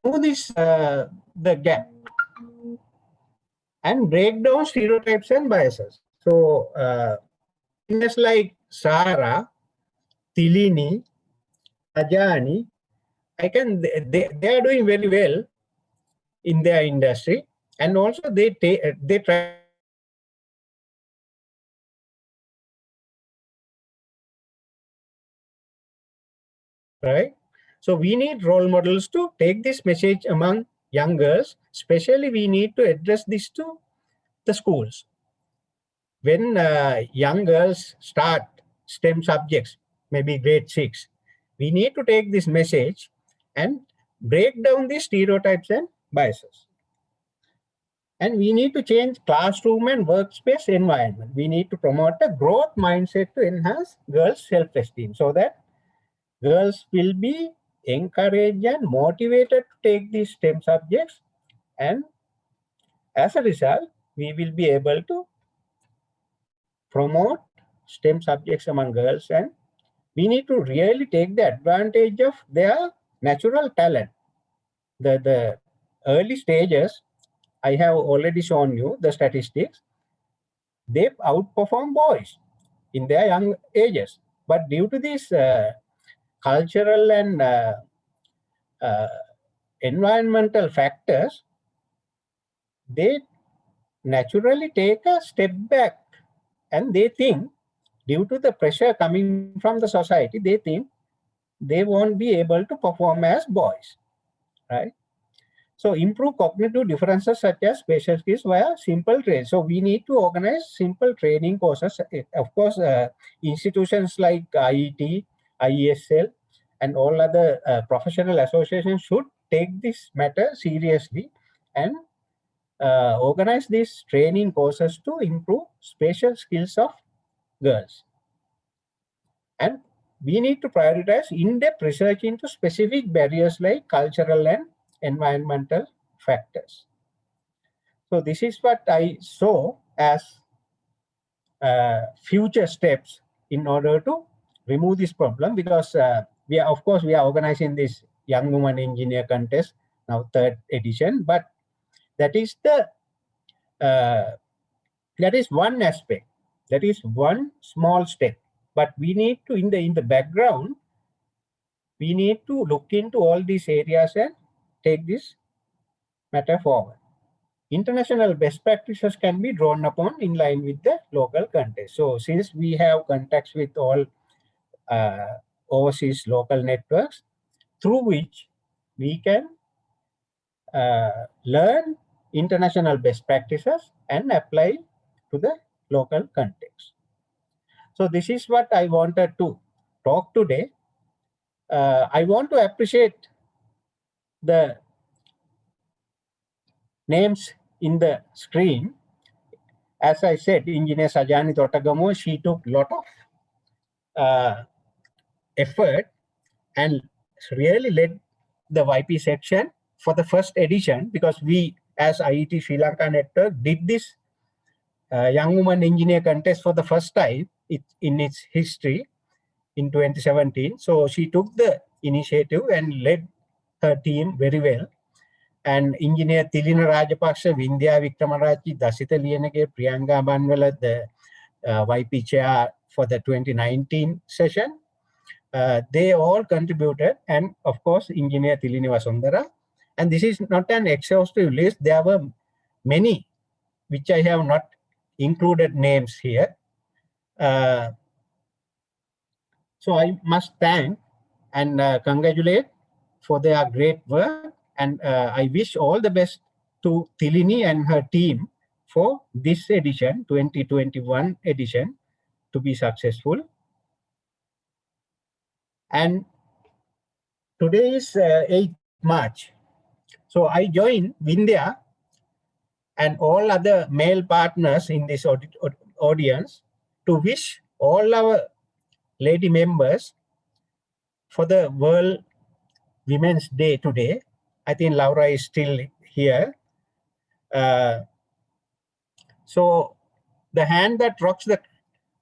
remove this the gap and break down stereotypes and biases. So things like Sarah, Tilini, Ajani, they are doing very well in their industry, and also they try right. So we need role models to take this message among young girls. Especially we need to address this to the schools. When young girls start STEM subjects, maybe grade 6, we need to take this message and break down the stereotypes and biases. And we need to change classroom and workspace environment. We need to promote a growth mindset to enhance girls' self-esteem, so that girls will be encouraged and motivated to take these STEM subjects. And as a result, we will be able to promote STEM subjects among girls, and we need to really take the advantage of their natural talent. The early stages, I have already shown you the statistics. They outperform boys in their young ages. But due to these cultural and environmental factors, they naturally take a step back, and they think, due to the pressure coming from the society, they think they won't be able to perform as boys, right? So improve cognitive differences such as spatial skills via simple training. So we need to organize simple training courses. Of course, institutions like IET, IESL, and all other professional associations should take this matter seriously and organize these training courses to improve spatial skills of girls. And we need to prioritize in-depth research into specific barriers like cultural and environmental factors. So this is what I saw as future steps in order to remove this problem, because we are, of course, we are organizing this Young Woman Engineer contest, now 3rd edition, but that is the that is one aspect, that is one small step. But we need to, in the background, we need to look into all these areas and take this matter forward. International best practices can be drawn upon in line with the local context. So since we have contacts with all overseas local networks, through which we can learn international best practices and apply to the local context. So this is what I wanted to talk today. I want to appreciate the names in the screen. As I said, Engineer Sajani Totagamo, she took a lot of effort and really led the YP section for the first edition, because we, as IET Sri Lanka Network, did this Young Woman Engineer contest for the first time in its history in 2017. So she took the initiative and led her team very well. And Engineer Tilina Rajapaksa, Vindhya Wickramarajchi, Dasitha Liyanage, Priyanka Banwala, the YP chair for the 2019 session, they all contributed. And of course, Engineer Tilini Vasundara. And this is not an exhaustive list. There were many which I have not included names here. So I must thank and congratulate for their great work. And I wish all the best to Tilini and her team for this edition, 2021 edition, to be successful. And today is 8th March. So I join Vindhya and all other male partners in this audience to wish all our lady members for the World Women's Day today. I think Laura is still here. So the hand that rocks the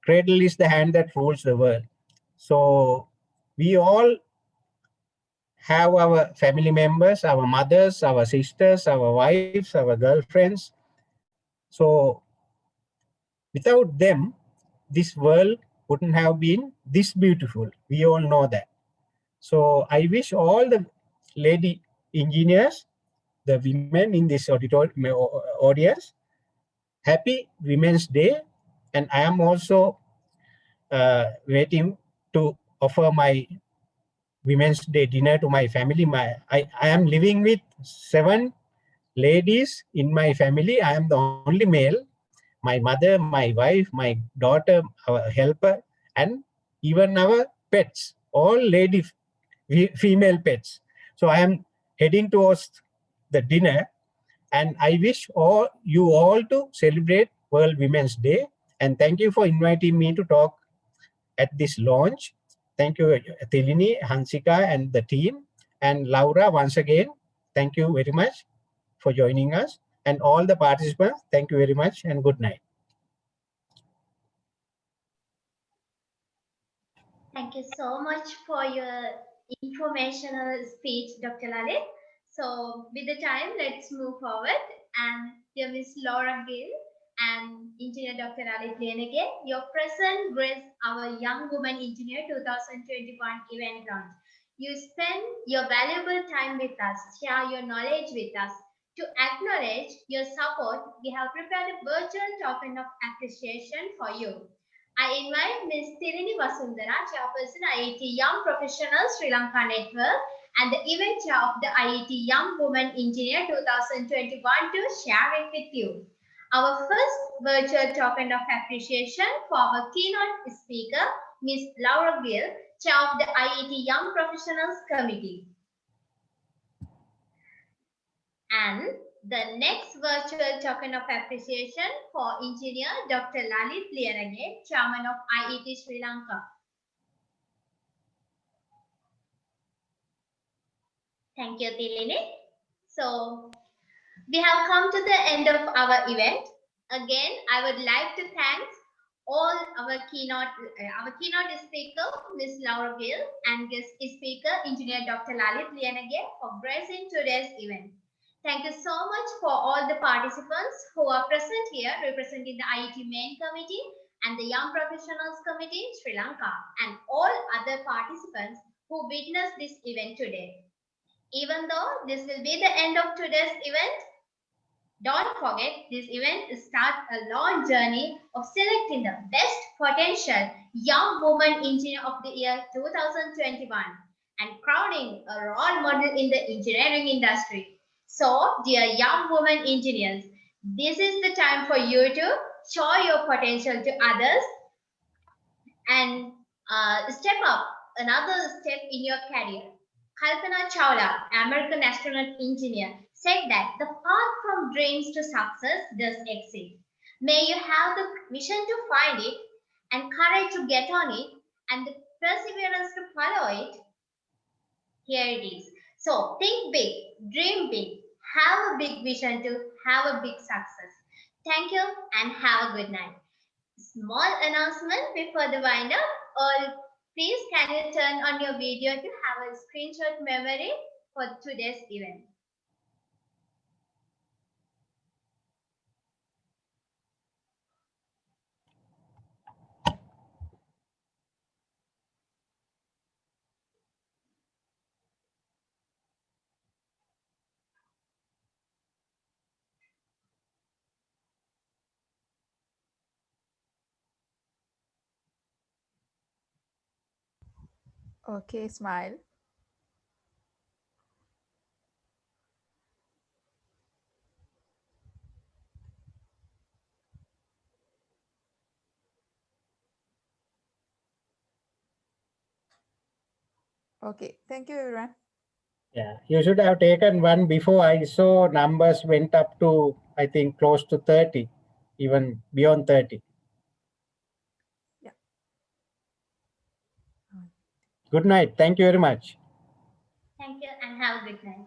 cradle is the hand that rules the world. So we all have our family members, our mothers, our sisters, our wives, our girlfriends. So without them, this world wouldn't have been this beautiful. We all know that. So I wish all the lady engineers, the women in this audience, happy Women's Day. And I am also waiting to offer my Women's Day dinner to my family. I am living with 7 ladies in my family. I am the only male. My mother, my wife, my daughter, our helper, and even our pets, all lady female pets. So I am heading towards the dinner, and I wish you all to celebrate World Women's Day. And thank you for inviting me to talk at this launch. Thank you, Tilini, Hansika, and the team. And Laura, once again, thank you very much for joining us. And all the participants, thank you very much and good night. Thank you so much for your informational speech, Dr. Lalit. So with the time, let's move forward. And dear Miss Laura Gill and Engineer Dr. Llaith Liyanage, your present graced our Young Woman Engineer 2021 event launch. You spend your valuable time with us, share your knowledge with us. To acknowledge your support, we have prepared a virtual token of appreciation for you. I invite Ms. Tirani Vasundara, Chairperson IET Young Professionals Sri Lanka Network and the event chair of the IET Young Woman Engineer 2021 to share it with you. Our first virtual token of appreciation for our keynote speaker, Ms. Laura Gill, Chair of the IET Young Professionals Committee. And the next virtual token of appreciation for Engineer Dr. Llaith Liyanage, Chairman of IET Sri Lanka. Thank you, Tilini. So, we have come to the end of our event. Again, I would like to thank all our keynote speaker, Ms. Laura Gill, and guest speaker, Engineer Dr. Llaith Liyanage, for gracing today's event. Thank you so much for all the participants who are present here representing the IET Main Committee and the Young Professionals Committee Sri Lanka and all other participants who witnessed this event today. Even though this will be the end of today's event, don't forget this event starts a long journey of selecting the best potential Young Woman Engineer of the Year 2021 and crowning a role model in the engineering industry. So, dear young women engineers, this is the time for you to show your potential to others and step up another step in your career. Kalpana Chawla, American astronaut engineer, said that the path from dreams to success does exist. May you have the vision to find it and courage to get on it and the perseverance to follow it. Here it is. So think big, dream big, have a big vision to have a big success. Thank you and have a good night. Small announcement before the wind up. All, please can you turn on your video to have a screenshot memory for today's event. Okay, smile. Okay, thank you everyone. Yeah, you should have taken one before. I saw numbers went up to, I think, close to 30, even beyond 30. Yeah. Good night. Thank you very much. Thank you and have a good night.